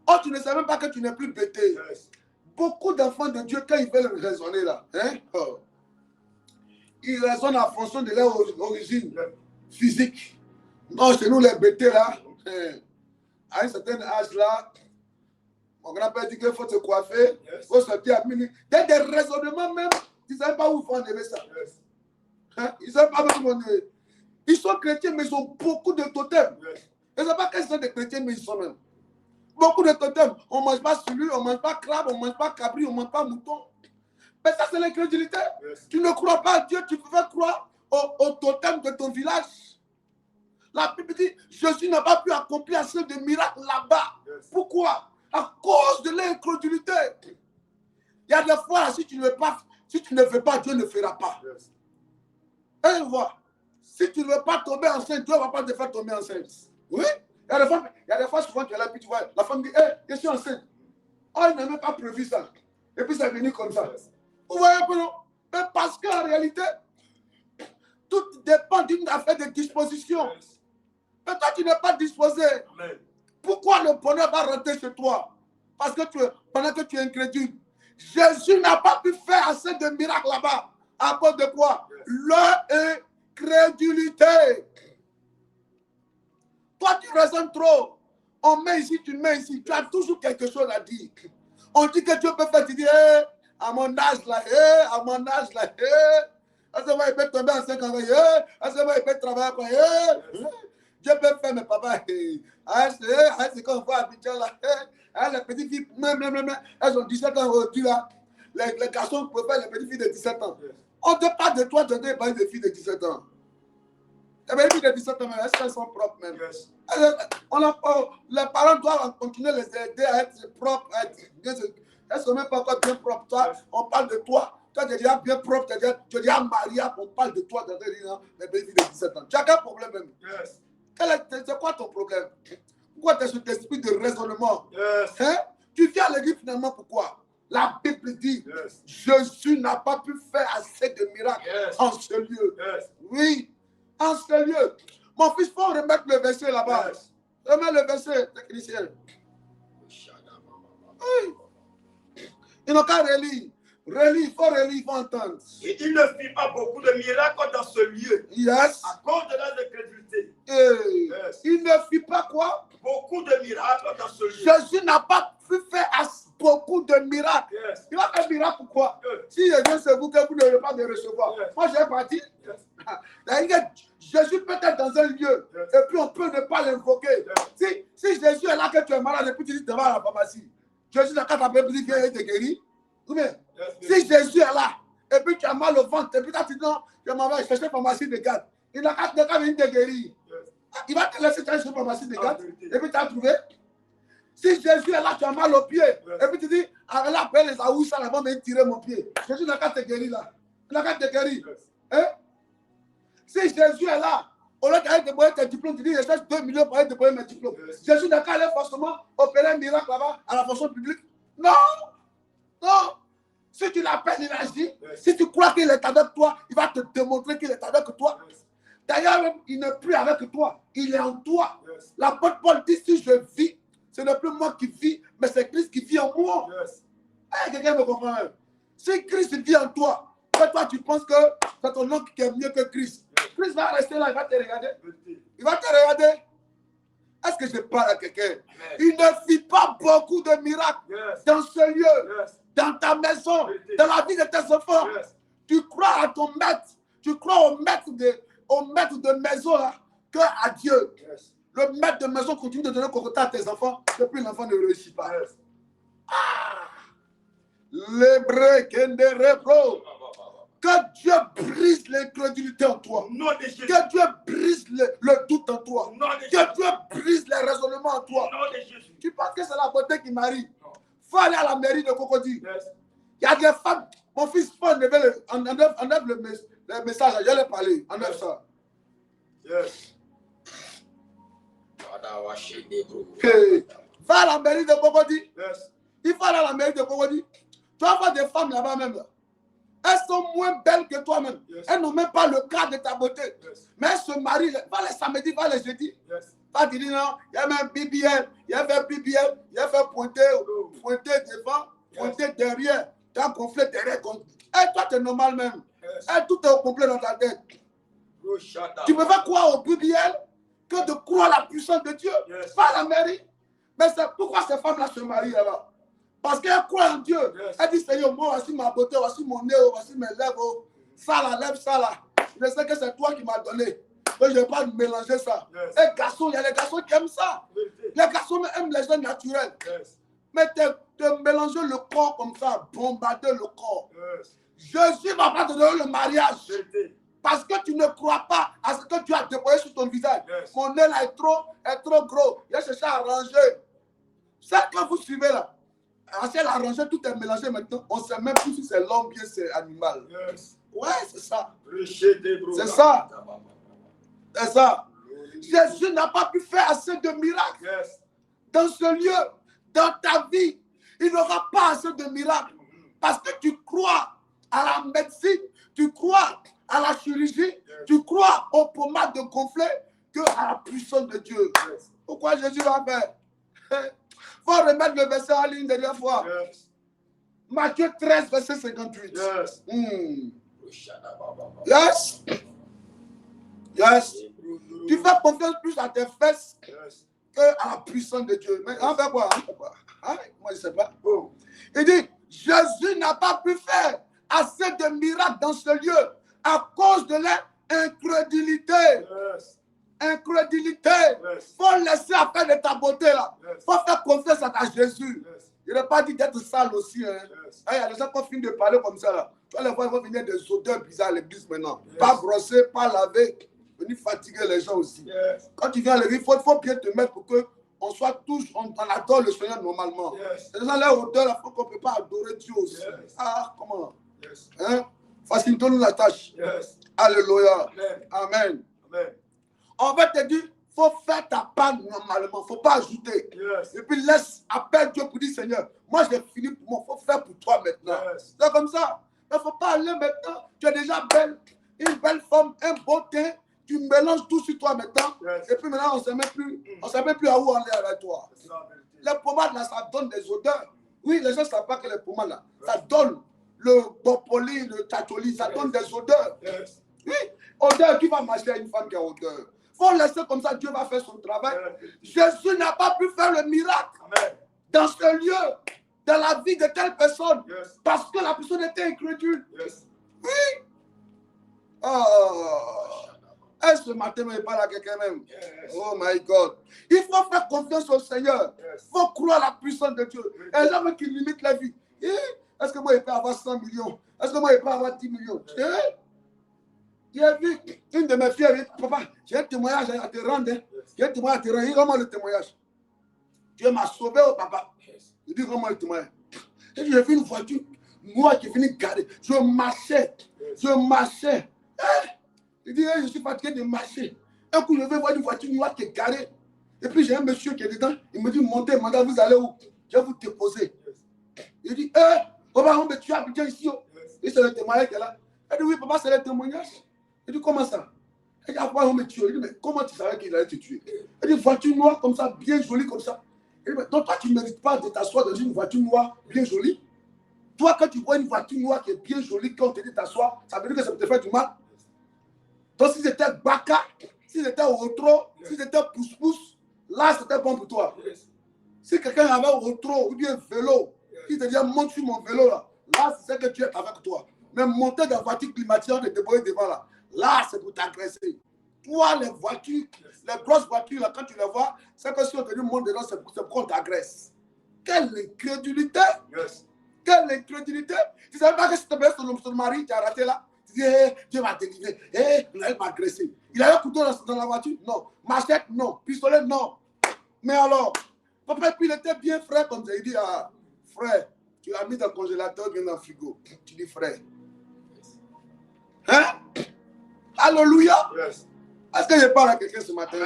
Speaker 1: Oh, tu ne sais même pas que tu n'es plus bêté.
Speaker 2: Yes.
Speaker 1: Beaucoup d'enfants de Dieu, quand ils veulent raisonner là, hein, ils raisonnent en fonction de leur origine physique. Non, chez nous, les bêtés là, à un certain âge là, mon grand-père dit qu'il faut se coiffer, il faut sortir à minuit. Il y a des raisonnements même, ils ne savent pas où il faut enlever ça.
Speaker 2: Yes.
Speaker 1: Hein? Ils ne savent pas même où enlever. Ils sont chrétiens, mais ils ont beaucoup de totems.
Speaker 2: Yes.
Speaker 1: Ils ne savent pas qu'ils sont des chrétiens, mais ils sont même. Beaucoup de totems. On ne mange pas celui, on ne mange pas crabe, on ne mange pas cabri, on ne mange pas mouton. Mais ça, c'est l'incrédulité.
Speaker 2: Yes.
Speaker 1: Tu ne crois pas à Dieu, tu pouvais croire au totem de ton village. La Bible dit, Jésus n'a pas pu accomplir assez de miracles là-bas.
Speaker 2: Yes.
Speaker 1: Pourquoi? À cause de l'incrédulité. Il y a des fois, là, si tu ne veux pas, Dieu ne fera pas.
Speaker 2: Yes.
Speaker 1: Et voilà. Si tu ne veux pas tomber enceinte, Dieu ne va pas te faire tomber enceinte. Oui? Il y a des fois, souvent, tu es là, puis tu vois, la femme dit, hé, je suis enceinte. Oh, il n'a même pas prévu ça. Et puis, c'est venu comme ça.
Speaker 2: Yes.
Speaker 1: Vous voyez un peu, non? Mais parce qu'en réalité, tout dépend d'une affaire de disposition.
Speaker 2: Yes.
Speaker 1: Mais toi, tu n'es pas disposé.
Speaker 2: Amen.
Speaker 1: Pourquoi le bonheur va rentrer chez toi? Parce que pendant que tu es incrédule. Jésus n'a pas pu faire assez de miracles là-bas. À cause de quoi?
Speaker 2: Yes.
Speaker 1: L'incrédulité. Toi, tu raisonnes trop. On met ici, tu mets ici. Tu as toujours quelque chose à dire. On dit que Dieu peut faire, tu dis, hey, à mon âge là, hey, à mon âge là, hey. À ce moment, il peut tomber en 5 ans, hey. À ce moment, il peut travailler quoi, hey. Dieu peut faire, mais papa, hey. C'est quand on voit à Abidjan là, hey. Les petites filles, même, elles ont 17 ans aujourd'hui là. Les garçons peuvent faire les petites filles de 17 ans.
Speaker 2: Yes.
Speaker 1: On ne parle de toi, tu ne parles des filles de 17 ans. Les filles de 17 ans, est-ce qu'elles sont propres même?
Speaker 2: Yes.
Speaker 1: Les parents doivent continuer à les aider à être propres. Elles ne sont même pas encore bien propres. Toi, on parle de toi. Toi, tu es déjà bien propre, tu es déjà marié. On parle de toi dans les filles de 17 ans. Tu as quel problème même?
Speaker 2: Yes.
Speaker 1: C'est quoi ton problème? Pourquoi tu as cet esprit de raisonnement?
Speaker 2: Yes.
Speaker 1: Hein? Tu viens à l'église finalement pourquoi? La Bible dit, Jésus n'a pas pu faire assez de miracles en ce lieu. Oui, en ce lieu. Mon fils, il faut remettre le verset là-bas. Remets le verset, technicien. Oui. Ils n'ont qu'à relire. Il faut relire, il faut entendre.
Speaker 2: Et il ne fit pas beaucoup de miracles dans ce lieu.
Speaker 1: Yes.
Speaker 2: À cause de leur incrédulité.
Speaker 1: Il ne fit pas quoi?
Speaker 2: Beaucoup de miracles dans ce lieu.
Speaker 1: Jésus n'a pas pu faire beaucoup de miracles. Il a fait un miracle pourquoi? Si Jésus c'est vous que vous n'aurez pas de recevoir. Moi j'ai parti. Jésus peut être dans un lieu et puis on peut ne pas l'invoquer. Si Jésus est là que tu es malade et puis tu dis tu vas à la pharmacie, Jésus n'a qu'à t'appeler pour dire viens et te guérir. Si Jésus est là et puis tu as mal au ventre et puis tu dis non, je m'en vais chercher la pharmacie de garde, il n'a qu'à venir te guérir. Il va te laisser chercher la pharmacie de garde et puis tu as trouvé. Si Jésus est là, tu as mal au pied et puis tu dis elle appelle les Aoussa là-bas, mais tirer mon pied. Jésus n'a qu'à te guérir là. Il n'a qu'à te guérir. Hein? Si Jésus est là, au lieu d'aller déployer tes diplômes, tu dis je cherche 2 millions pour aller déployer mes diplômes. Jésus n'a qu'à aller forcément opérer un miracle là-bas à la fonction publique. Non! Non! Si tu l'appelles, il agit. Si tu crois qu'il est avec toi, il va te démontrer qu'il est avec toi. D'ailleurs, il n'est plus avec toi. Il est en toi. L'apôtre Paul dit si je vis, ce n'est plus moi qui vis, mais c'est Christ qui vit en moi. Quelqu'un me comprend? Si Christ vit en toi, toi tu penses que c'est ton oncle qui est mieux que Christ. Christ va rester là, il va te regarder. Il va te regarder. Est-ce que je parle à quelqu'un? Il ne fit pas beaucoup de miracles dans ce lieu, dans ta maison, dans la vie de tes enfants. Tu crois à ton maître, tu crois au maître de maison là, que à Dieu. Le maître de maison continue de donner cocotat à tes enfants, depuis l'enfant ne réussit pas. Que Dieu brise l'incrédulité en toi. Que Dieu brise le doute en toi. Que Dieu brise les raisonnements en toi. Tu penses que c'est la beauté qui marie? Il faut aller à la mairie de Cocody. Il y a des femmes. Mon fils, enlève le message. Je vais parler. Enlève ça. Va à la mairie de Cocody. Il faut aller à la mairie de Cocody. Tu vas voir des femmes là-bas même. Là. Elles sont moins belles que toi-même. Elles n'ont même pas le cadre de ta beauté. Mais elles se marient. Va les samedis, va les jeudis. Va dire non, il y a même BBL. Il y a fait BBL. Il y a fait pointer devant, pointer derrière. Tu as gonflé derrière. Et toi, tu es normal même. Et tout est au complet dans ta tête. Tu peux pas croire au BBL que de croire la puissance de Dieu. Va à la mairie. Mais c'est pourquoi ces femmes-là se marient là-bas? Parce qu'elle croit en Dieu. Elle dit, Seigneur, moi, voici ma beauté, voici mon nez, voici mes lèvres. Ça là, lève ça là. Je sais que c'est toi qui m'as donné. Donc, je ne vais pas mélanger ça. Et garçons, il y a les garçons qui aiment ça. Les garçons aiment les gens naturels. Mais te mélanger le corps comme ça, bombarder le corps. Jésus ne va pas te donner le mariage. Parce que tu ne crois pas à ce que tu as déployé sur ton visage. Mon nez là est trop gros. Il a cherché à arranger. C'est que vous suivez là. Parce qu'elle a arrangé, tout est mélangé maintenant. On ne sait même plus si c'est l'homme ou bien c'est animal. Ouais, c'est ça. C'est ça. C'est ça. Jésus n'a pas pu faire assez de miracles dans ce lieu, dans ta vie. Il n'aura pas assez de miracles. Parce que tu crois à la médecine, tu crois à la chirurgie, tu crois aux pommades de gonfler que à la puissance de Dieu. Pourquoi Jésus va faire? Il faut remettre le verset en ligne dernière fois. Matthieu 13, verset 58. Yes. Tu fais confiance plus à tes fesses que à la puissance de Dieu. Mais on fait quoi? Moi, je ne sais pas. Il dit, Jésus n'a pas pu faire assez de miracles dans ce lieu à cause de leur incrédulité. Incrédulité. Faut laisser affaire de ta beauté là. Faut faire confiance à Jésus. Il n'a pas dit d'être sale aussi. Hein. Il y a des gens qui ont fini de parler comme ça là. Tu vas les voir, ils vont venir des odeurs bizarres à l'église maintenant. Pas brosser, pas laver. Venir fatiguer les gens aussi. Quand tu viens à l'église, il faut bien te mettre pour que on soit tous, on adore le Seigneur normalement. Les gens, leur odeur, il faut qu'on ne peut pas adorer Dieu aussi. Ah, comment? Hein? Facilite-nous la tâche. Alléluia. Amen. On va te dire, il faut faire ta part normalement. Faut pas ajouter.
Speaker 2: Yes.
Speaker 1: Et puis laisse, appelle Dieu pour dire Seigneur, moi j'ai fini pour moi. Faut faire pour toi maintenant.
Speaker 2: Yes.
Speaker 1: C'est comme ça. Mais faut pas aller maintenant. Tu es déjà belle, une belle femme, un beau teint. Tu mélanges tout sur toi maintenant.
Speaker 2: Yes.
Speaker 1: Et puis maintenant, on ne sait même plus. On sait même plus à où aller avec toi.
Speaker 2: C'est ça, la vérité.
Speaker 1: Les pommades là, ça donne des odeurs. Oui, les gens ne savent pas que les pommades là, ça donne le bopoli, le tacholi, ça donne des odeurs.
Speaker 2: Yes.
Speaker 1: Oui, odeur, qui va marcher à une femme qui a odeur? Faut laisser comme ça, Dieu va faire son travail. Jésus n'a pas pu faire le miracle
Speaker 2: Amen.
Speaker 1: dans ce lieu, dans la vie de telle personne,
Speaker 2: Yes.
Speaker 1: parce que la personne était incrédule.
Speaker 2: Yes.
Speaker 1: Oui. Oh. Est-ce ce matin, mais pas à quelqu'un même?
Speaker 2: Yes.
Speaker 1: Oh my God. Il faut faire confiance au Seigneur.
Speaker 2: Yes.
Speaker 1: Il faut croire à la puissance de Dieu. Et les gens qui limitent la vie. Est-ce que moi, je peux avoir 100 millions? Est-ce que moi, je peux avoir 10 millions? J'ai vu une de mes filles, elle dit, papa, j'ai un témoignage à te rendre. Hein. J'ai un témoignage à te rendre. Il dit, comment le témoignage? Dieu m'a sauvé, oh papa. Il dit, comment le témoignage? Et j'ai vu une voiture, moi qui est venu garer. Je marchais. Il dit, je suis fatigué de marcher. Un coup, je vais voir une voiture noire qui est garée. Et puis, j'ai un monsieur qui est dedans. Il me dit, montez, madame, vous allez où? Je vais vous déposer. Il dit, papa, on me tue à Abidjan ici. Et c'est le témoignage qui est là. Il dit, oui, papa, c'est le témoignage. Il dit, comment ça? Il dit, après, on me tue. Il dit, mais comment tu savais qu'il allait te tuer? Il dit, voiture noire comme ça, bien jolie comme ça. Il dit, mais donc toi, tu ne mérites pas de t'asseoir dans une voiture noire bien jolie. Toi, quand tu vois une voiture noire qui est bien jolie, quand on te dit t'asseoir, ça veut dire que ça peut te faire du mal. Donc, si c'était Baka, si c'était Otro, si c'était Pousse-Pousse, là, c'était bon pour toi. Si quelqu'un avait Otro ou bien vélo, il te dit, monte sur mon vélo là, là, c'est que tu es avec toi. Mais monter dans la voiture climatisée, de débrouiller devant là, c'est pour t'agresser. Toi, les voitures, les grosses voitures, là, quand tu les vois, c'est que si on te dit monte dedans, c'est pour qu'on t'agresse. Quelle incrédulité!
Speaker 2: Yes.
Speaker 1: Quelle incrédulité! Tu ne savais pas que si tu avais ton mari, tu as raté là. Tu dis, Dieu m'a délivrer. Il allait m'agresser. Il avait un couteau dans la voiture? Non. Machette? Non. Pistolet? Non. Mais alors, papa, puis il était bien frais comme ça. Il dit, ah, frère, tu l'as mis dans le congélateur, bien dans le frigo. Tu dis, frère. Hein? Alléluia.
Speaker 2: Yes.
Speaker 1: Est-ce que je parle à quelqu'un ce matin?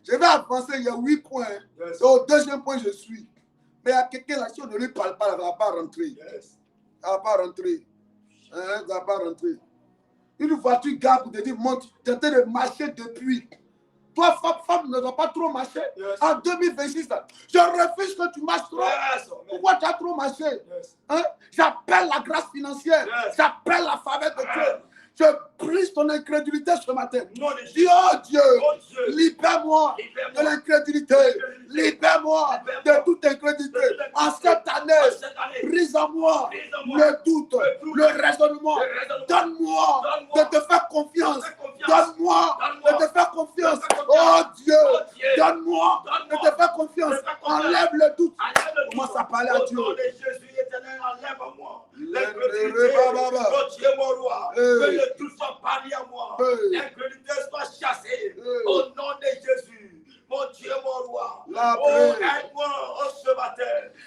Speaker 1: Je vais avancer, il y a 8 points.
Speaker 2: Yes.
Speaker 1: Et au deuxième point, je suis. Mais à quelqu'un là, si on ne lui parle pas, elle ne va pas rentrer.
Speaker 2: Yes.
Speaker 1: Elle ne va pas rentrer. Hein? Elle ne va pas rentrer. Une voiture gare pour te dire, monte, tu es en train de marcher depuis. Toi, femme, ne doit pas trop marcher.
Speaker 2: Yes.
Speaker 1: En 2026, là, je refuse que tu marches trop.
Speaker 2: Yes.
Speaker 1: Pourquoi tu as trop marché?
Speaker 2: Yes.
Speaker 1: Hein? J'appelle la grâce financière.
Speaker 2: Yes.
Speaker 1: J'appelle la faveur de Dieu. Je brise ton incrédulité ce matin.
Speaker 2: Non, les
Speaker 1: Dis, oh Dieu,
Speaker 2: Oh Dieu.
Speaker 1: libère-moi
Speaker 2: Libère-moi.
Speaker 1: de l'incrédulité. Libère-moi de toute incrédulité. En cette année, brise en moi le doute, le raisonnement. Donne-moi de te faire confiance. Donne-moi de te faire confiance. Oh Dieu, donne-moi de te faire confiance. Enlève le doute. Commence à parler à Dieu.
Speaker 2: Au nom de Jésus éternel, enlève-moi.
Speaker 1: L'incrédulité.
Speaker 2: Oh Dieu, mon roi,
Speaker 1: Hey.
Speaker 2: que le tout soit parlé à moi.
Speaker 1: Hey.
Speaker 2: L'incrédulité soit chassée.
Speaker 1: Hey.
Speaker 2: Au nom de Jésus, mon Dieu, mon roi.
Speaker 1: La
Speaker 2: Oh,
Speaker 1: paix.
Speaker 2: aide-moi ce matin.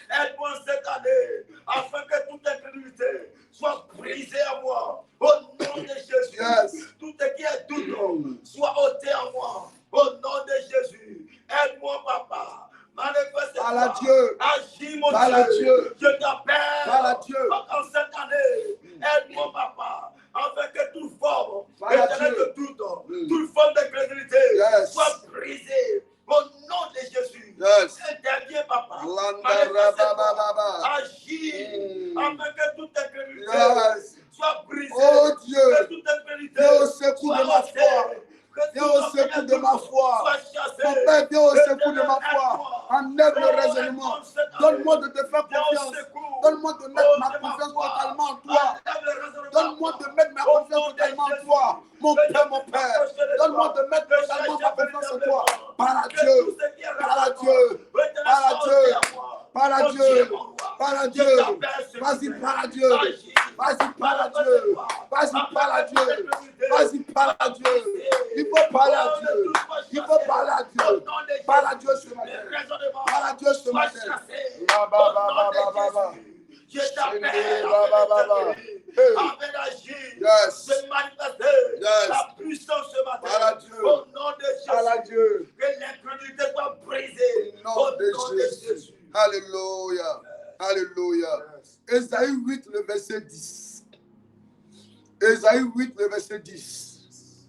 Speaker 2: Aide-moi cette année, afin que toute incrédulité soit brisée à moi. Au nom de Jésus,
Speaker 1: Yes.
Speaker 2: tout ce qui est doute soit ôté à moi. Au nom de Jésus, aide-moi, papa. Manifeste-toi.
Speaker 1: Parle à Dieu.
Speaker 2: Agis, mon
Speaker 1: Parle à
Speaker 2: Dieu.
Speaker 1: Dieu.
Speaker 2: Je t'appelle.
Speaker 1: Parle à Dieu.
Speaker 2: En cette année, aide-moi, papa, afin que toute forme
Speaker 1: Parle à
Speaker 2: éternelle
Speaker 1: Dieu.
Speaker 2: de doute, toute forme d'incrédulité
Speaker 1: Yes.
Speaker 2: soit brisée. Au nom de Jésus.
Speaker 1: Yes.
Speaker 2: Interviens, papa.
Speaker 1: Landarabababa.
Speaker 2: Agis afin que toute incrédulité
Speaker 1: Yes.
Speaker 2: soit brisée.
Speaker 1: Oh Dieu.
Speaker 2: Que toute incrédulité
Speaker 1: Viens au secours
Speaker 2: soit
Speaker 1: de ma
Speaker 2: ôtée.
Speaker 1: foi.
Speaker 2: Que
Speaker 1: Viens
Speaker 2: tout
Speaker 1: au secours de ma foi.
Speaker 2: soit chassé.
Speaker 1: Mon Père, viens au secours de ma
Speaker 2: Éternel,
Speaker 1: foi.
Speaker 2: aide-moi.
Speaker 1: Enlève le
Speaker 2: Oh,
Speaker 1: raisonnement.
Speaker 2: aide-moi cette année.
Speaker 1: Donne-moi de te faire
Speaker 2: Viens au
Speaker 1: confiance.
Speaker 2: secours.
Speaker 1: Donne-moi de mettre
Speaker 2: Oh,
Speaker 1: ma
Speaker 2: de
Speaker 1: confiance
Speaker 2: foi.
Speaker 1: totalement en toi.
Speaker 2: Enlève le raisonnement.
Speaker 1: Donne-moi de mettre ma
Speaker 2: Au
Speaker 1: confiance
Speaker 2: nom de
Speaker 1: totalement en
Speaker 2: Jésus.
Speaker 1: toi. Mon
Speaker 2: Que
Speaker 1: Père,
Speaker 2: je
Speaker 1: mon
Speaker 2: puisse
Speaker 1: Père.
Speaker 2: m'approcher de
Speaker 1: Donne-moi
Speaker 2: toi.
Speaker 1: de mettre
Speaker 2: Que
Speaker 1: totalement
Speaker 2: je
Speaker 1: ma confiance en toi.
Speaker 2: véritablement.
Speaker 1: Parle à
Speaker 2: Que
Speaker 1: Dieu.
Speaker 2: tout ce qui est
Speaker 1: Parle à
Speaker 2: raisonnement,
Speaker 1: Dieu.
Speaker 2: éternel,
Speaker 1: Parle à
Speaker 2: soit
Speaker 1: Dieu.
Speaker 2: ôté à moi.
Speaker 1: Parle à
Speaker 2: Mon
Speaker 1: Dieu.
Speaker 2: mon roi.
Speaker 1: Parle à
Speaker 2: Je
Speaker 1: Dieu.
Speaker 2: t'appelle ce
Speaker 1: Vas-y,
Speaker 2: matin.
Speaker 1: parle à Dieu.
Speaker 2: Agis.
Speaker 1: Vas-y, parle à Dieu. Vas-y, parle à Dieu. Vas-y, parle à Dieu. Il faut parler à Dieu. Il faut parler à Dieu. Parle à Dieu ce matin. Parle à Dieu ce matin.
Speaker 2: Je t'appelle
Speaker 1: Hey.
Speaker 2: avec agir,
Speaker 1: Yes.
Speaker 2: de manifester
Speaker 1: Yes.
Speaker 2: la puissance ce matin.
Speaker 1: Parle à Dieu.
Speaker 2: Au nom de
Speaker 1: Parle à
Speaker 2: Jésus,
Speaker 1: Dieu.
Speaker 2: que
Speaker 1: verset 10. Ésaïe 8, le verset 10.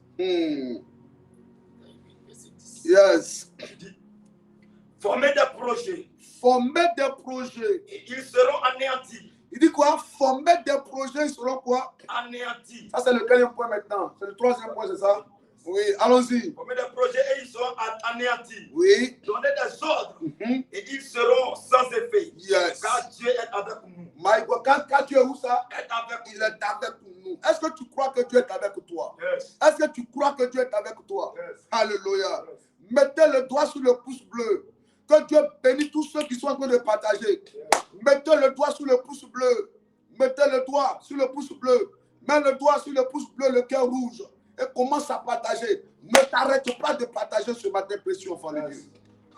Speaker 1: Yes.
Speaker 2: Former des projets.
Speaker 1: Former des projets.
Speaker 2: Et ils seront anéantis.
Speaker 1: Il dit quoi? Former des projets, ils seront quoi?
Speaker 2: Anéantis.
Speaker 1: Ça, c'est le quatrième point maintenant. C'est le troisième point, c'est ça? Oui, allons-y.
Speaker 2: Former des projets et ils seront anéantis.
Speaker 1: Oui.
Speaker 2: Donner des ordres et ils seront sans effet.
Speaker 1: Yes.
Speaker 2: Car Dieu est avec nous.
Speaker 1: My God, quand Dieu est où ça?
Speaker 2: Il
Speaker 1: Il est avec nous. Est-ce que tu crois que Dieu est avec toi?
Speaker 2: Yes.
Speaker 1: Est-ce que tu crois que Dieu est avec toi?
Speaker 2: Yes.
Speaker 1: Alléluia.
Speaker 2: Yes.
Speaker 1: Mettez le doigt sur le pouce bleu. Que Dieu bénisse tous ceux qui sont en train de partager.
Speaker 2: Yes.
Speaker 1: Mettez le doigt sur le pouce bleu. Mettez le doigt sur le pouce bleu. Mets le doigt sur le pouce bleu, le cœur rouge. Et commence à partager. Ne t'arrête pas de partager ce matin, précieux enfant de Dieu.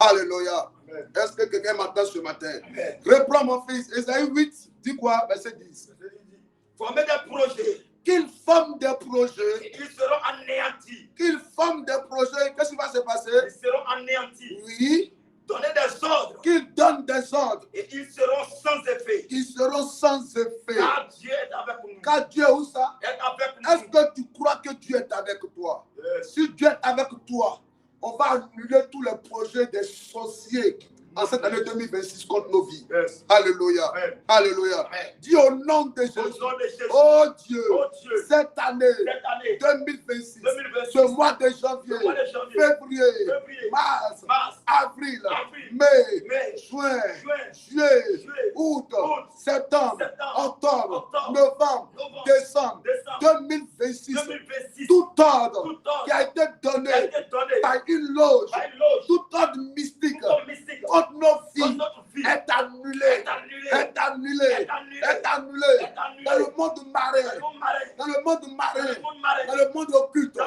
Speaker 1: Alléluia. Est-ce que quelqu'un m'entend ce matin?
Speaker 2: Amen.
Speaker 1: Reprends mon fils. Ésaïe 8, dis quoi? Verset 10.
Speaker 2: Former des projets.
Speaker 1: Qu'il forme des projets.
Speaker 2: Et ils seront anéantis.
Speaker 1: Qu'il forme des projets. Qu'est-ce qui va se passer?
Speaker 2: Ils seront anéantis.
Speaker 1: Oui.
Speaker 2: Donner des ordres.
Speaker 1: Qu'il donne des ordres.
Speaker 2: Et ils seront sans effet.
Speaker 1: Ils seront sans effet.
Speaker 2: Car Dieu est avec nous.
Speaker 1: Car Dieu est où ça?
Speaker 2: Est avec nous.
Speaker 1: Est-ce que tu crois que Dieu est avec toi?
Speaker 2: Yes.
Speaker 1: Si Dieu est avec toi, on va annuler tous les projets des sorciers en cette année 2026 contre nos vies.
Speaker 2: Yes.
Speaker 1: Alléluia.
Speaker 2: Amen.
Speaker 1: Alléluia.
Speaker 2: Amen.
Speaker 1: Dis au nom de Jésus.
Speaker 2: Au nom de Jésus.
Speaker 1: Oh Dieu,
Speaker 2: Oh Dieu.
Speaker 1: cette année
Speaker 2: Cette année
Speaker 1: 2026,
Speaker 2: 2026,
Speaker 1: ce mois de janvier,
Speaker 2: ce mois de janvier,
Speaker 1: février, mars, avril,
Speaker 2: avril,
Speaker 1: mai,
Speaker 2: mai,
Speaker 1: juin,
Speaker 2: juin,
Speaker 1: juillet,
Speaker 2: juillet,
Speaker 1: août,
Speaker 2: août,
Speaker 1: septembre,
Speaker 2: octobre,
Speaker 1: novembre, décembre, 2026, tout ordre qui a été donné par une loge, tout ordre mystique contre nos vies est annulé, est annulé, est annulé dans le monde marin, dans le monde marin, dans le monde occulte.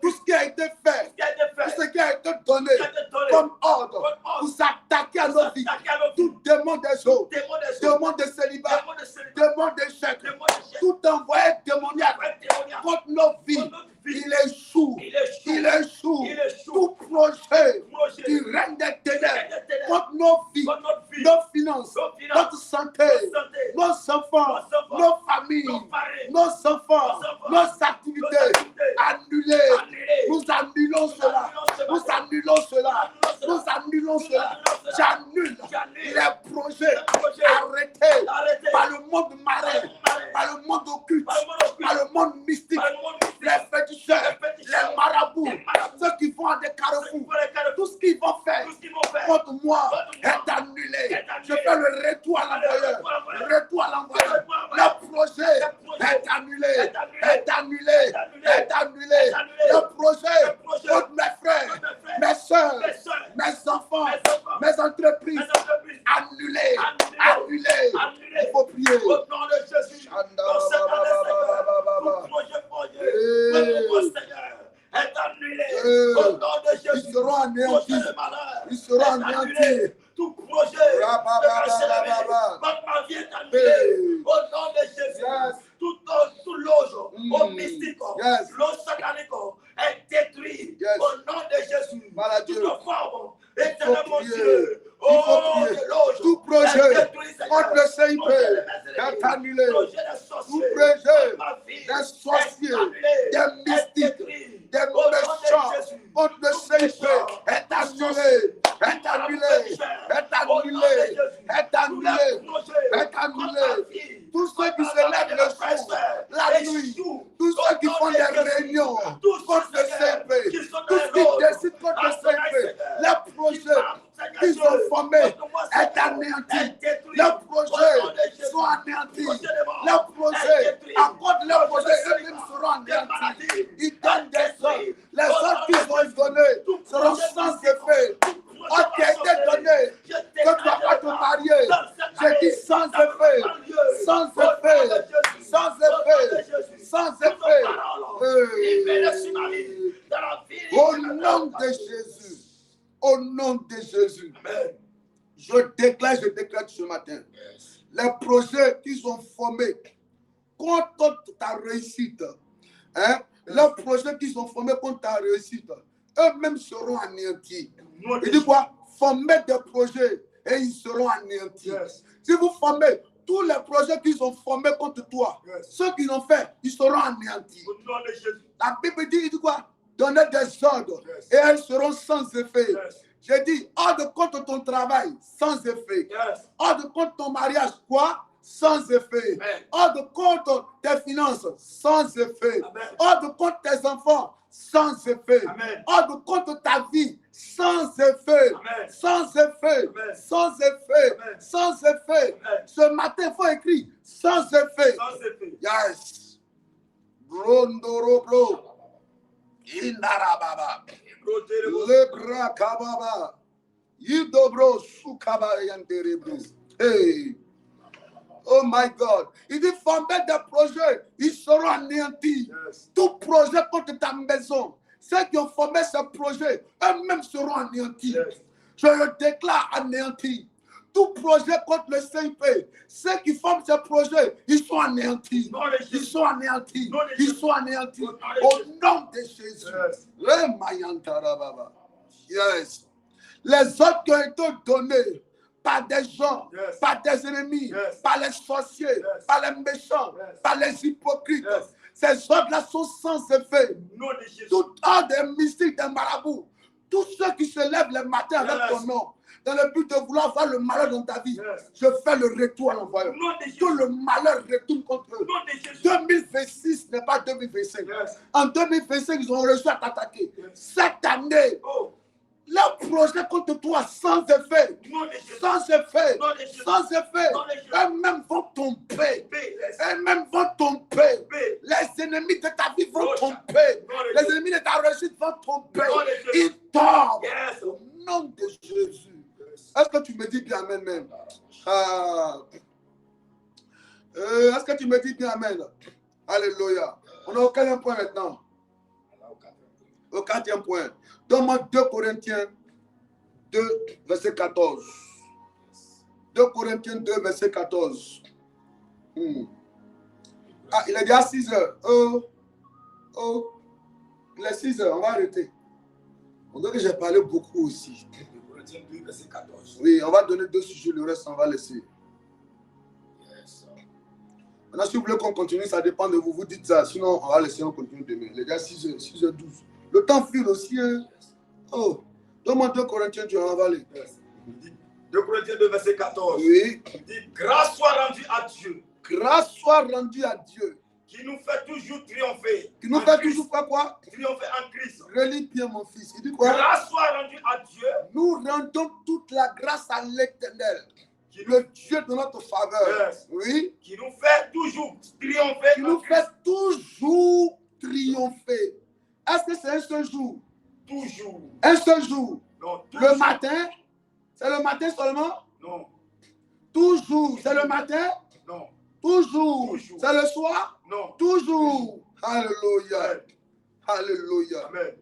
Speaker 1: Tout ce qui a été fait, tout ce qui a été donné comme ordre pour s'attaquer à nos vies, tout démon des eaux, démon de célibat, démon d'échec, tout envoyé démoniaque contre nos vies, il échoue, il échoue. Tout projet qui règne des ténèbres contre nos vies, nos finances, notre santé, nos enfants, nos familles, nos enfants, nos activités annulées. Nous annulons cela. Nous annulons cela. Nous annulons cela. J'annule les projets arrêtés par le monde marin, par le monde occulte, par le monde mystique, les féticheurs, les marabouts, ceux qui vont à des carrefours, tout ce qu'ils vont faire contre moi est annulé. Je fais le retour à l'envoyeur. Retour à l'envoyeur. Le projet est annulé. Est annulé. Est annulé. Le projet contre mes frères, mes soeurs, mes enfants, mes entreprises, annulé. Annulé. Il faut prier.
Speaker 2: Au nom de Jésus, dans cette année, Seigneur, tout projet, Seigneur, est annulé. Au nom de Jésus,
Speaker 1: ils seront anéantis. Ils seront anéantis.
Speaker 2: Tout projet de ma vie est annulé. Au nom de Jésus, tout loge, au mystique, l'eau satanique est détruit. Au nom de Jésus, toute forme, éternellement Dieu. Oh,
Speaker 1: tout projet contre le CIP est annulé. Tout projet des sorciers, des mystiques, des méchants contre le CIP est annulé. Est annulé. Est annulé. Est annulé. Est annulé. Tous ceux qui se lèvent le jour, la nuit, tous ceux qui font des réunions contre le CIP, tous ceux qui décident contre le CIP, les projets qu'ils ont formés est anéanti. Les projets sont anéantis. Les projets, à cause de leurs projets, eux-mêmes seront anéantis. Ils donnent des ordres. Les ordres qu'ils ont donnés seront sans effet. Ordre qui a été donné que tu ne vas pas te marier. J'ai dit sans effet. Sans effet. Sans effet. Sans effet. Au nom de Jésus. Au nom de Jésus.
Speaker 2: Amen.
Speaker 1: Je déclare ce matin. Les projets qu'ils ont formés contre ta réussite. Les projets qu'ils ont formés contre ta réussite. Eux-mêmes seront anéantis. Il dit quoi? Formez des projets et ils seront anéantis. Si vous formez tous les projets qu'ils ont formés contre toi,
Speaker 2: Yes.
Speaker 1: ceux qui l'ont fait, ils seront anéantis.
Speaker 2: Au nom de Jésus.
Speaker 1: La Bible dit quoi? Donner des ordres
Speaker 2: Yes.
Speaker 1: et elles seront sans effet.
Speaker 2: Yes.
Speaker 1: J'ai dit, ordre contre ton travail, sans effet.
Speaker 2: Yes.
Speaker 1: Ordre contre ton mariage, quoi? Sans effet.
Speaker 2: Amen.
Speaker 1: Ordre contre tes finances, sans effet.
Speaker 2: Amen.
Speaker 1: Ordre contre tes enfants, sans effet.
Speaker 2: Amen.
Speaker 1: Ordre contre ta vie, sans effet.
Speaker 2: Amen.
Speaker 1: Sans effet.
Speaker 2: Amen.
Speaker 1: Sans effet.
Speaker 2: Amen.
Speaker 1: Sans effet.
Speaker 2: Amen.
Speaker 1: Ce matin, il faut écrire sans effet.
Speaker 2: Sans effet.
Speaker 1: Yes. Brondorobro. Indarababa. Lebra kababa. Yidobro sukaba yanderebro. Hey. Oh my God. Il dit former des projets, ils seront anéantis.
Speaker 2: Yes.
Speaker 1: Tout projet contre ta maison, ceux qui ont formé ce projet, eux-mêmes seront anéantis.
Speaker 2: Yes.
Speaker 1: Je le déclare anéanti. Tout projet contre le CIP, ceux qui forment ce projet, ils sont anéantis.
Speaker 2: Nom de
Speaker 1: Ils
Speaker 2: Jésus.
Speaker 1: sont anéantis.
Speaker 2: Nom de
Speaker 1: Ils
Speaker 2: Jésus.
Speaker 1: sont anéantis.
Speaker 2: Nom de
Speaker 1: Au
Speaker 2: Jésus.
Speaker 1: nom de Jésus.
Speaker 2: Yes.
Speaker 1: Le Mayantarababa. Yes. Les ordres qui ont été donnés par des gens,
Speaker 2: Yes.
Speaker 1: par des ennemis,
Speaker 2: Yes.
Speaker 1: par les sorciers,
Speaker 2: Yes.
Speaker 1: par les méchants,
Speaker 2: Yes.
Speaker 1: par les hypocrites.
Speaker 2: Yes.
Speaker 1: Ces ordres-là sont sans effet.
Speaker 2: Nom de Jésus.
Speaker 1: Tout ordre des mystiques, des marabouts, tous ceux qui se lèvent le matin avec
Speaker 2: Yes.
Speaker 1: ton nom, dans le but de vouloir voir le malheur dans ta vie,
Speaker 2: Yes.
Speaker 1: je fais le retour à l'envoyeur.
Speaker 2: Nom de Jésus.
Speaker 1: Que le malheur retourne contre eux.
Speaker 2: Nom de Jésus.
Speaker 1: 2026 n'est pas 2025.
Speaker 2: Yes.
Speaker 1: En 2025, ils ont réussi à t'attaquer.
Speaker 2: Yes.
Speaker 1: Cette année,
Speaker 2: Oh.
Speaker 1: leur projet contre toi sans effet.
Speaker 2: Nom de Jésus.
Speaker 1: Sans effet.
Speaker 2: Nom de Jésus.
Speaker 1: Sans effet.
Speaker 2: Nom de Jésus.
Speaker 1: Eux-mêmes vont tomber.
Speaker 2: Paix. Yes.
Speaker 1: Eux-mêmes vont tomber.
Speaker 2: Paix.
Speaker 1: Les ennemis de ta vie vont
Speaker 2: Lord.
Speaker 1: tomber.
Speaker 2: Lord.
Speaker 1: Les ennemis de ta réussite vont tomber.
Speaker 2: Lord.
Speaker 1: Ils tombent.
Speaker 2: Yes.
Speaker 1: Au nom de Jésus.
Speaker 2: Yes.
Speaker 1: Est-ce que tu me dis bien Amen même? Ah. Est-ce que tu me dis bien Amen? Alléluia. On est au quatrième point maintenant. Au quatrième point. Donne-moi 2 Corinthiens 2, verset 14. 2 Corinthiens 2, verset 14. Ah, il est déjà 6 heures. Il est 6 heures, on va arrêter. On dirait que j'ai parlé beaucoup aussi.
Speaker 2: Corinthiens 2, verset 14.
Speaker 1: Oui, on va donner 2 sujets, le reste on va laisser.
Speaker 2: Yes.
Speaker 1: Maintenant, si vous voulez qu'on continue, ça dépend de vous. Vous dites ça, sinon on va laisser, on continue demain. Il est déjà 6 heures, 6h12. Le temps file aussi. Hein? Oh, donne-moi 2 Corinthiens, tu vas aller.
Speaker 2: Yes. Il dit, 2 Corinthiens 2, verset 14.
Speaker 1: Oui.
Speaker 2: Il dit, grâce soit rendue à Dieu,
Speaker 1: Grâce soit rendue à Dieu.
Speaker 2: qui nous fait toujours triompher.
Speaker 1: Qui nous
Speaker 2: en
Speaker 1: fait
Speaker 2: Christ.
Speaker 1: toujours faire quoi?
Speaker 2: Triompher en Christ.
Speaker 1: Relis bien mon fils. Il dit quoi?
Speaker 2: Grâce soit rendue à Dieu,
Speaker 1: Nous rendons toute la grâce à l'Éternel,
Speaker 2: qui nous,
Speaker 1: le Dieu de notre faveur.
Speaker 2: Yes.
Speaker 1: Oui.
Speaker 2: qui nous fait toujours triompher
Speaker 1: Qui
Speaker 2: en
Speaker 1: nous
Speaker 2: Christ.
Speaker 1: fait toujours triompher. Est-ce que c'est un seul jour?
Speaker 2: Toujours.
Speaker 1: Un seul jour.
Speaker 2: Non,
Speaker 1: Le
Speaker 2: toujours.
Speaker 1: matin? C'est le matin seulement?
Speaker 2: Non,
Speaker 1: Toujours. C'est le matin?
Speaker 2: non,
Speaker 1: Toujours.
Speaker 2: Toujours.
Speaker 1: C'est le soir?
Speaker 2: non.
Speaker 1: Toujours. Alléluia.
Speaker 2: Amen.
Speaker 1: Alléluia.
Speaker 2: Amen.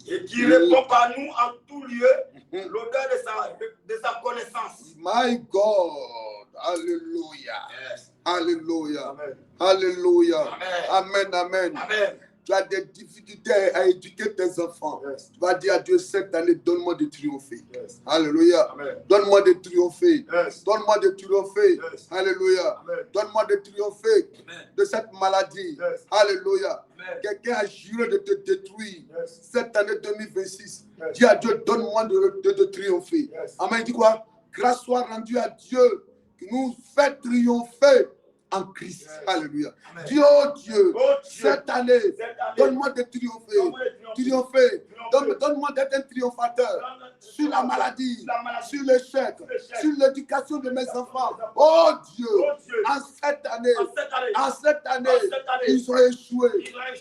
Speaker 1: Et
Speaker 2: qui répond par nous en tout lieu l'odeur de sa connaissance.
Speaker 1: My God. Alléluia.
Speaker 2: Yes.
Speaker 1: Alléluia.
Speaker 2: Amen.
Speaker 1: Alléluia.
Speaker 2: Amen.
Speaker 1: Amen. Amen.
Speaker 2: Amen.
Speaker 1: Tu as des difficultés à éduquer tes enfants.
Speaker 2: Yes.
Speaker 1: Tu vas dire à Dieu cette année, donne-moi de triompher.
Speaker 2: Yes.
Speaker 1: Alléluia.
Speaker 2: Amen.
Speaker 1: Donne-moi de triompher.
Speaker 2: Yes.
Speaker 1: Donne-moi de triompher.
Speaker 2: Yes.
Speaker 1: Alléluia.
Speaker 2: Amen.
Speaker 1: Donne-moi de triompher
Speaker 2: Amen.
Speaker 1: de cette maladie.
Speaker 2: Yes.
Speaker 1: Alléluia.
Speaker 2: Amen.
Speaker 1: Quelqu'un a juré de te détruire.
Speaker 2: Yes.
Speaker 1: Cette année 2026.
Speaker 2: Yes.
Speaker 1: Dis à Dieu, donne-moi de triompher.
Speaker 2: Yes.
Speaker 1: Amen. Il dit quoi? Grâce soit rendue à Dieu qui nous fait triompher en Christ.
Speaker 2: Yes.
Speaker 1: Alléluia.
Speaker 2: Amen.
Speaker 1: Dis, oh Dieu,
Speaker 2: Oh Dieu,
Speaker 1: cette année,
Speaker 2: cette année,
Speaker 1: donne-moi de triompher.
Speaker 2: donne-moi de triompher.
Speaker 1: Triompher.
Speaker 2: Triompher.
Speaker 1: Donne-moi d'être un triomphateur sur la maladie,
Speaker 2: Sur la maladie.
Speaker 1: sur l'échec,
Speaker 2: Sur l'échec.
Speaker 1: sur l'éducation de mes enfants. Oh Dieu,
Speaker 2: Oh Dieu,
Speaker 1: en cette année,
Speaker 2: en cette année,
Speaker 1: en cette année,
Speaker 2: en cette année,
Speaker 1: ils ont échoué.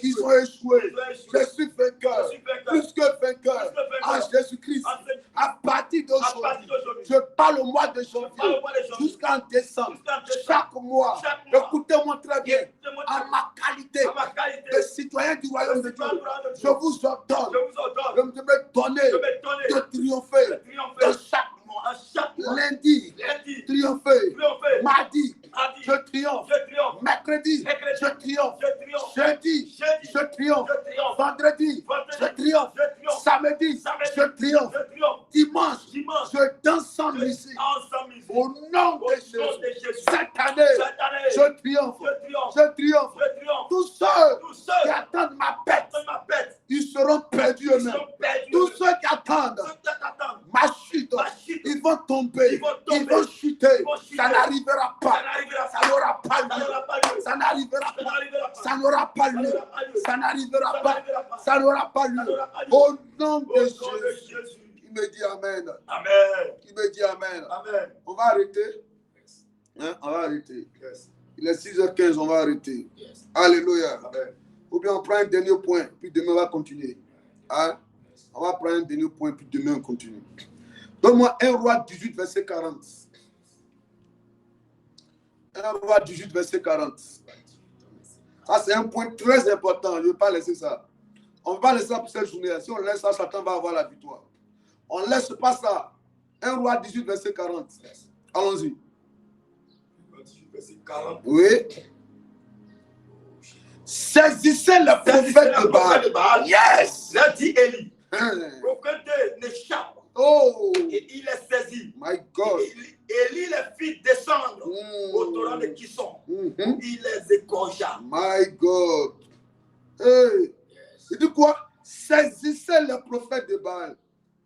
Speaker 1: Ils ont échoué.
Speaker 2: Ils ont échoué.
Speaker 1: Je suis vainqueur.
Speaker 2: Je suis vainqueur.
Speaker 1: Plus que vainqueur.
Speaker 2: Plus que vainqueur.
Speaker 1: En Jésus-Christ.
Speaker 2: En cette-
Speaker 1: À partir
Speaker 2: à partir
Speaker 1: d'aujourd'hui,
Speaker 2: d'aujourd'hui,
Speaker 1: je parle au mois de
Speaker 2: parle
Speaker 1: janvier
Speaker 2: au mois de janvier.
Speaker 1: jusqu'en décembre.
Speaker 2: Jusqu'en décembre.
Speaker 1: Chaque mois,
Speaker 2: Chaque mois.
Speaker 1: écoutez-moi très bien.
Speaker 2: Écoutez-moi
Speaker 1: En ma qualité
Speaker 2: à ma qualité
Speaker 1: de citoyen du royaume de Dieu, je
Speaker 2: je
Speaker 1: vous ordonne
Speaker 2: vous ordonne
Speaker 1: de me donner
Speaker 2: de me donner
Speaker 1: de triompher
Speaker 2: de
Speaker 1: dans
Speaker 2: triompher
Speaker 1: chaque mois.
Speaker 2: à chaque mois.
Speaker 1: Lundi,
Speaker 2: Lundi,
Speaker 1: triompher.
Speaker 2: triompher.
Speaker 1: Mardi,
Speaker 2: Mardi,
Speaker 1: je triomphe.
Speaker 2: je triomphe.
Speaker 1: Mercredi,
Speaker 2: Mercredi,
Speaker 1: je triomphe.
Speaker 2: je triomphe.
Speaker 1: Jeudi,
Speaker 2: Jeudi,
Speaker 1: je triomphe.
Speaker 2: je triomphe.
Speaker 1: Vendredi,
Speaker 2: Vendredi,
Speaker 1: je triomphe.
Speaker 2: je triomphe.
Speaker 1: Samedi,
Speaker 2: Samedi,
Speaker 1: je triomphe.
Speaker 2: je triomphe.
Speaker 1: Dimanche,
Speaker 2: Dimanche,
Speaker 1: je danse sans musique.
Speaker 2: ensemble ici.
Speaker 1: Au nom
Speaker 2: Au
Speaker 1: de
Speaker 2: nom
Speaker 1: Jésus. chemin. Tous ceux qui attendent ma chute, ils vont tomber, ils vont chuter. Ça n'arrivera pas. Ça n'aura pas lieu. Ça n'arrivera pas. Ça n'aura pas lieu. Ça n'arrivera pas. Ça n'aura pas lieu. Au nom de Jésus. Il me dit Amen.
Speaker 2: Amen.
Speaker 1: Il me dit Amen.
Speaker 2: Amen.
Speaker 1: On va arrêter. Hein? On va arrêter. Il est 6h15, on va arrêter. Alléluia.
Speaker 2: Amen.
Speaker 1: Ou bien on prend un dernier point, puis demain on va continuer. Hein? On va prendre un dernier point, puis demain on continue. Donne-moi 1 Roi 18, verset 40. 1 Roi 18, verset 40. Ça, c'est un point très important. Je ne vais pas laisser ça. On ne va pas laisser ça pour cette journée. Si on laisse ça, Satan va avoir la victoire. On ne laisse pas ça. 1 Roi 18, verset 40. Allons-y.
Speaker 2: 18, verset 40.
Speaker 1: Oui. Saisissez le prophète de Baal. Yes.
Speaker 2: Là dit Élie. Le prophète n'échappe.
Speaker 1: Oh.
Speaker 2: Et il est saisi.
Speaker 1: My God.
Speaker 2: Élie les fit descendre au torrent de Kisson. Il les égorgea.
Speaker 1: My God. Hey. Il dit quoi? Saisissez les prophètes de Baal.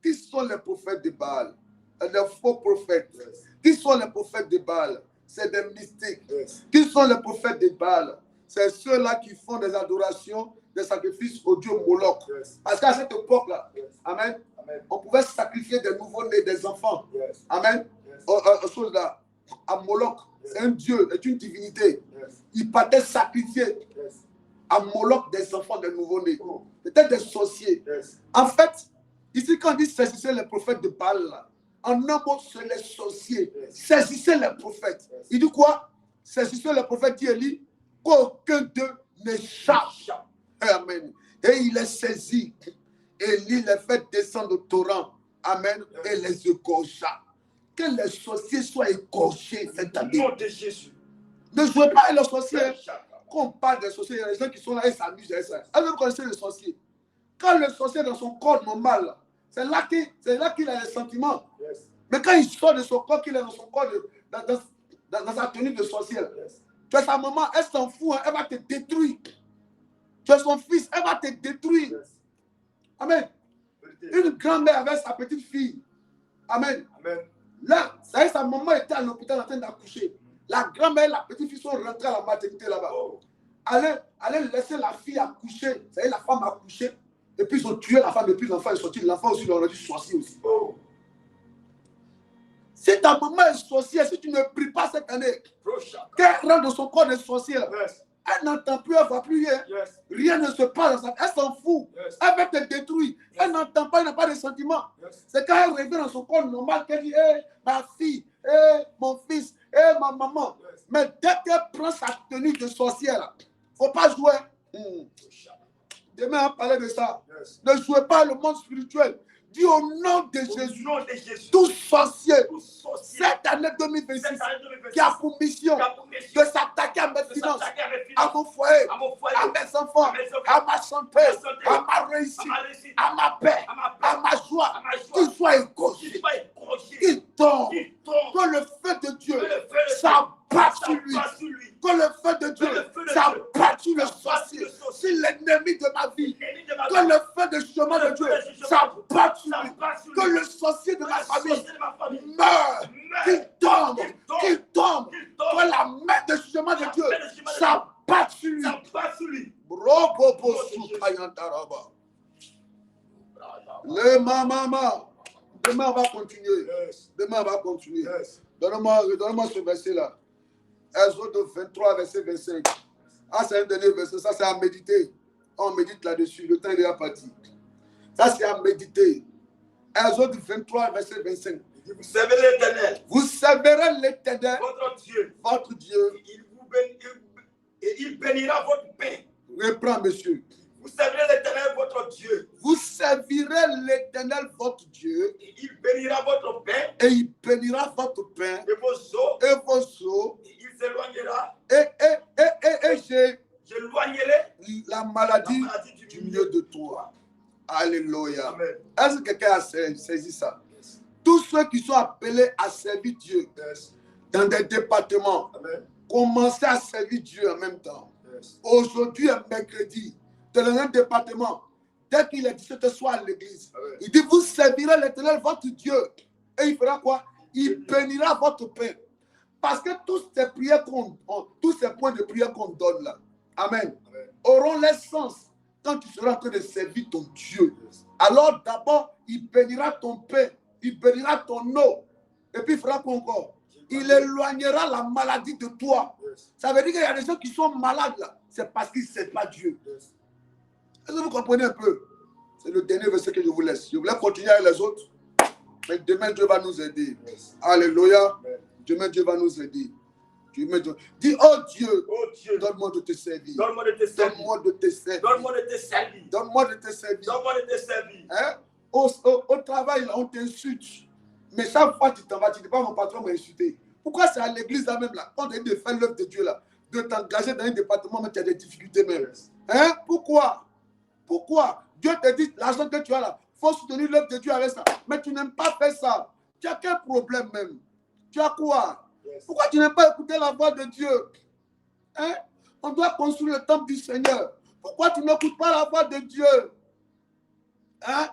Speaker 1: Qui sont les prophètes de Baal? Les faux prophètes. Qui sont les prophètes de Baal? C'est des mystiques. Qui sont les prophètes de Baal? C'est ceux-là qui font des adorations, des sacrifices au dieu Moloch. Parce qu'à cette époque-là, amen, on pouvait sacrifier des nouveaux-nés, des enfants. Amen. Chose-là, à Moloch, c'est un dieu, c'est une divinité. Il partait sacrifier à Moloch des enfants, des nouveaux-nés. Peut-être des sorciers. En fait, ici, quand on dit saisissez les prophètes de Baal, là, en un mot, c'est les sorciers. Saisissez les prophètes. Il dit quoi? Saisissez les prophètes qui Élie, qu'aucun d'eux n'échappe. Amen. Et il les saisit. Élie les fait descendre au torrent. Amen. Et les égorgea. Que les sorciers soient égorgés cette année.
Speaker 2: Nom de Jésus.
Speaker 1: Ne jouez pas avec les sorciers. Quand on parle des sorciers, il y a des gens qui sont là et s'amusent. Est-ce que vous connaissez les sorciers? Quand le sorcier est dans son corps normal, c'est là qu'il a les sentiments. Mais quand il sort de son corps, qu'il est dans son corps, dans sa tenue de sorcier, tu es sa maman, elle s'en fout, hein, elle va te détruire. Tu es son fils, elle va te détruire. Amen. Une grand-mère avec sa petite fille. Amen. Là, ça y est, sa maman était à l'hôpital en train d'accoucher. La grand-mère et la petite fille sont rentrées à la maternité là-bas. Allez laisser la fille accoucher. Ça y est, la femme a accouché. Et puis ils ont tué la femme, et puis l'enfant est sorti. L'enfant aussi, on a dit sorcier aussi. Si ta maman est sorcière, si tu ne pries pas cette année, qu'elle rentre dans son corps de sorcière, elle n'entend plus, elle ne voit plus rien. Rien ne se passe dans sa... Elle s'en fout. Elle va te détruire. Elle n'entend pas, elle n'a pas de sentiments. C'est quand elle revient dans son corps normal qu'elle dit hey, ma fille, hey, mon fils, hey, ma maman. Mais dès qu'elle prend sa tenue de sorcière, il ne faut pas jouer. Demain, on va parler de ça. Ne jouez pas le monde spirituel. Dis au nom de Jésus, tout sorcier, cette année 2026, qui a pour mission de s'attaquer à mes finances, à mon foyer, à mes enfants, à ma santé, à ma réussite, à ma paix, à ma joie, qu'il soit égorgé, qu'il tombe, que le feu de Dieu s'abatte sur lui, que le feu de Dieu s'abatte sur le sorcier, sur l'ennemi de ma vie, que le feu de chemin de Dieu s'abatte sur lui, que le sorcier de ma famille meure, qu'il tombe, que la main de chemin de Dieu s'abatte sur lui. Le mama. Demain on va continuer. Demain on va continuer. Donne-moi ce verset-là. Exode 23, verset 25. Ah, c'est un dernier verset. Ça, c'est à méditer. On médite là-dessus. Le temps est déjà parti. Ça, c'est à méditer. Exode 23, verset 25.
Speaker 2: Vous servez l'Éternel.
Speaker 1: Vous servirez l'Éternel,
Speaker 2: votre Dieu.
Speaker 1: Et
Speaker 2: il bénira votre pain.
Speaker 1: Reprends, monsieur.
Speaker 2: Vous servirez l'Éternel, votre Dieu.
Speaker 1: Vous servirez l'Éternel, votre Dieu.
Speaker 2: Et il bénira votre pain.
Speaker 1: Et il bénira votre pain.
Speaker 2: Et vos eaux.
Speaker 1: Et vos eaux.
Speaker 2: Et il s'éloignera.
Speaker 1: Et
Speaker 2: j'éloignerai
Speaker 1: la maladie du milieu de toi. Alléluia. Est-ce que quelqu'un a saisi ça? Tous ceux qui sont appelés à servir Dieu dans des départements, commencez à servir Dieu en même temps. Aujourd'hui est mercredi. Tu es dans un département. dès qu'il est 17h, sois à l'église. Il dit, vous servirez l'Éternel, votre Dieu. Et il fera quoi? Il bénira votre pain. Parce que tous ces prières tous ces points de prière qu'on donne là, amen, auront leur sens quand tu seras en train de servir ton Dieu. Alors d'abord, il bénira ton pain, il bénira ton eau. Et puis il fera quoi encore? Il éloignera la maladie de toi. Ça veut dire qu'il y a des gens qui sont malades là. C'est parce qu'ils ne servent pas Dieu. Est-ce que vous comprenez un peu? C'est le dernier verset que je vous laisse. Je voulais continuer avec les autres. Mais demain, Dieu va nous aider. Alléluia. Demain, Dieu va nous aider. Dis, oh Dieu, donne-moi de te servir.
Speaker 2: Donne-moi de te servir.
Speaker 1: Donne-moi de te servir.
Speaker 2: Donne-moi de te servir.
Speaker 1: Donne-moi de te servir.
Speaker 2: Donne-moi de te servir.
Speaker 1: Hein? Au travail, là, on t'insulte. Mais chaque fois que tu t'en vas, tu dis pas mon patron m'a insulté. Pourquoi c'est à l'église là même là, quand on est de faire l'œuvre de Dieu là, de t'engager dans un département, mais tu as des difficultés même. Hein? Pourquoi? Pourquoi? Dieu te dit, l'argent que tu as là, il faut soutenir l'œuvre de Dieu avec ça. Mais tu n'aimes pas faire ça. Tu as quel problème même? Tu as quoi? Pourquoi tu n'aimes pas écouter la voix de Dieu? Hein? On doit construire le temple du Seigneur. Pourquoi tu n'écoutes pas la voix de Dieu? Hein?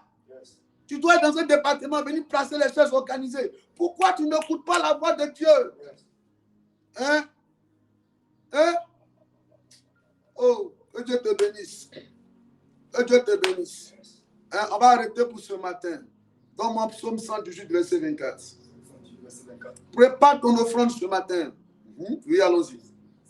Speaker 1: Tu dois être dans un département, venir placer les choses organisées. Pourquoi tu n'écoutes pas la voix de Dieu? Hein? Hein? Oh, que Dieu te bénisse. Que Dieu te bénisse. Hein? On va arrêter pour ce matin. Donne-moi Psaume 118, verset 24. Prépare ton offrande ce matin. Oui, allons-y.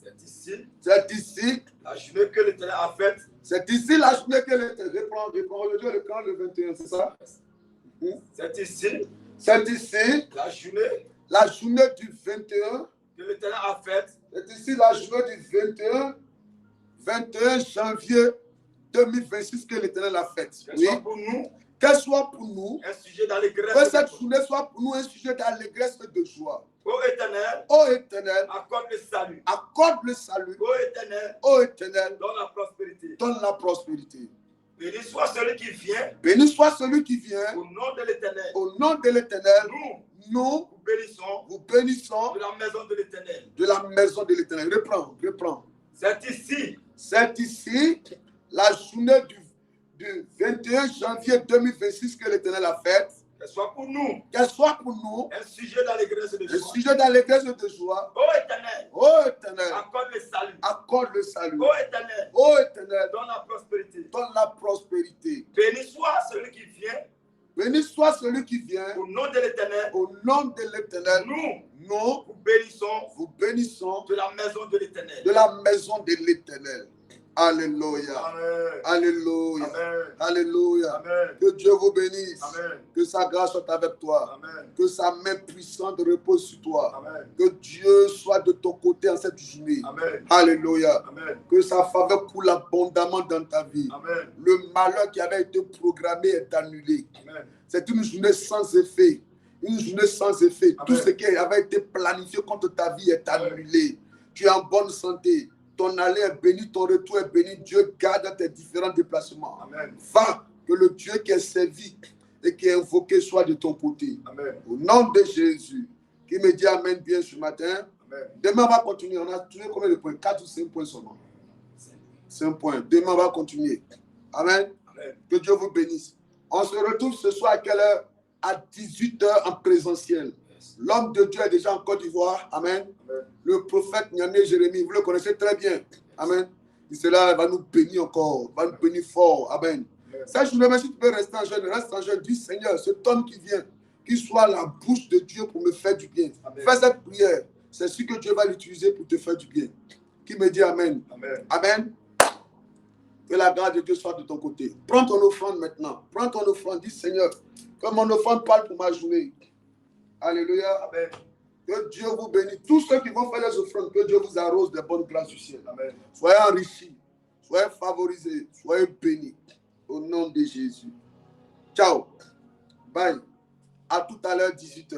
Speaker 2: C'est ici.
Speaker 1: C'est ici.
Speaker 2: La journée que l'Éternel a faite.
Speaker 1: C'est ici la journée que l'Éternel. Reprends le 21, c'est ça?
Speaker 2: C'est ici.
Speaker 1: C'est ici. La journée du 21.
Speaker 2: Que l'Éternel a faite.
Speaker 1: C'est ici la journée du 21 janvier 2026 que l'Éternel a faite.
Speaker 2: Oui. Pour nous.
Speaker 1: Qu'elle soit pour nous
Speaker 2: un sujet d'allégresse.
Speaker 1: Que cette journée soit pour nous un sujet d'allégresse et de joie.
Speaker 2: Ô Éternel,
Speaker 1: accorde
Speaker 2: le salut.
Speaker 1: Accorde le salut.
Speaker 2: Ô
Speaker 1: Éternel,
Speaker 2: donne la prospérité.
Speaker 1: Donne la prospérité.
Speaker 2: Béni soit celui qui vient.
Speaker 1: Béni soit celui qui vient.
Speaker 2: Au nom de l'Éternel.
Speaker 1: Au nom de l'Éternel.
Speaker 2: Nous
Speaker 1: vous bénissons.
Speaker 2: De la maison de l'Éternel.
Speaker 1: De la maison de l'Éternel. Reprends.
Speaker 2: C'est
Speaker 1: ici la journée du 21 janvier 2026 que l'Éternel a faite.
Speaker 2: Qu'elle soit pour nous.
Speaker 1: Un
Speaker 2: sujet d'allégresse et de joie.
Speaker 1: Un sujet d'allégresse et de joie.
Speaker 2: Ô Éternel. Accorde le salut. Ô Éternel. Donne la prospérité. Béni soit celui qui vient. Au nom de l'Éternel.
Speaker 1: Nous
Speaker 2: vous bénissons. De la maison de l'Éternel.
Speaker 1: Alléluia.
Speaker 2: Amen.
Speaker 1: Alléluia.
Speaker 2: Amen.
Speaker 1: Alléluia.
Speaker 2: Amen.
Speaker 1: Que Dieu vous bénisse.
Speaker 2: Amen.
Speaker 1: Que sa grâce soit avec toi.
Speaker 2: Amen.
Speaker 1: Que sa main puissante repose sur toi.
Speaker 2: Amen.
Speaker 1: Que Dieu soit de ton côté en cette journée.
Speaker 2: Amen.
Speaker 1: Alléluia.
Speaker 2: Amen.
Speaker 1: Que sa faveur coule abondamment dans ta vie.
Speaker 2: Amen.
Speaker 1: Le malheur qui avait été programmé est annulé.
Speaker 2: Amen.
Speaker 1: C'est une journée sans effet. Une journée sans effet.
Speaker 2: Amen.
Speaker 1: Tout ce qui avait été planifié contre ta vie est annulé. Tu es en bonne santé. Ton aller est béni, ton retour est béni. Dieu garde tes différents déplacements.
Speaker 2: Amen.
Speaker 1: Va, que le Dieu qui est servi et qui est invoqué soit de ton côté.
Speaker 2: Amen.
Speaker 1: Au nom de Jésus, qui me dit Amen bien ce matin.
Speaker 2: Amen.
Speaker 1: Demain, on va continuer. On a trouvé combien de points? 4 ou 5 points seulement. 5 points. Demain, on va continuer. Amen.
Speaker 2: Amen.
Speaker 1: Que Dieu vous bénisse. On se retrouve ce soir à quelle heure? À 18h en présentiel. L'homme de Dieu est déjà en Côte d'Ivoire. Amen.
Speaker 2: Amen.
Speaker 1: Le prophète Niané Jérémie, vous le connaissez très bien. Amen. Il sera, va nous bénir encore, va nous bénir fort. Amen. Ça, je me si tu peux rester en jeûne, reste en jeûne. Dis Seigneur, cet homme qui vient, qu'il soit la bouche de Dieu pour me faire du bien.
Speaker 2: Amen.
Speaker 1: Fais cette prière. C'est ce que Dieu va l'utiliser pour te faire du bien. Qui me dit Amen.
Speaker 2: Amen.
Speaker 1: Amen. Que la grâce de Dieu soit de ton côté. Prends ton offrande maintenant. Prends ton offrande. Dis Seigneur, que mon offrande parle pour ma journée. Alléluia.
Speaker 2: Amen.
Speaker 1: Que Dieu vous bénisse. Tous ceux qui vont faire les offrandes, que Dieu vous arrose des bonnes grâces du ciel.
Speaker 2: Amen.
Speaker 1: Soyez enrichis, soyez favorisés, soyez bénis. Au nom de Jésus. Ciao. Bye. À tout à l'heure, 18h.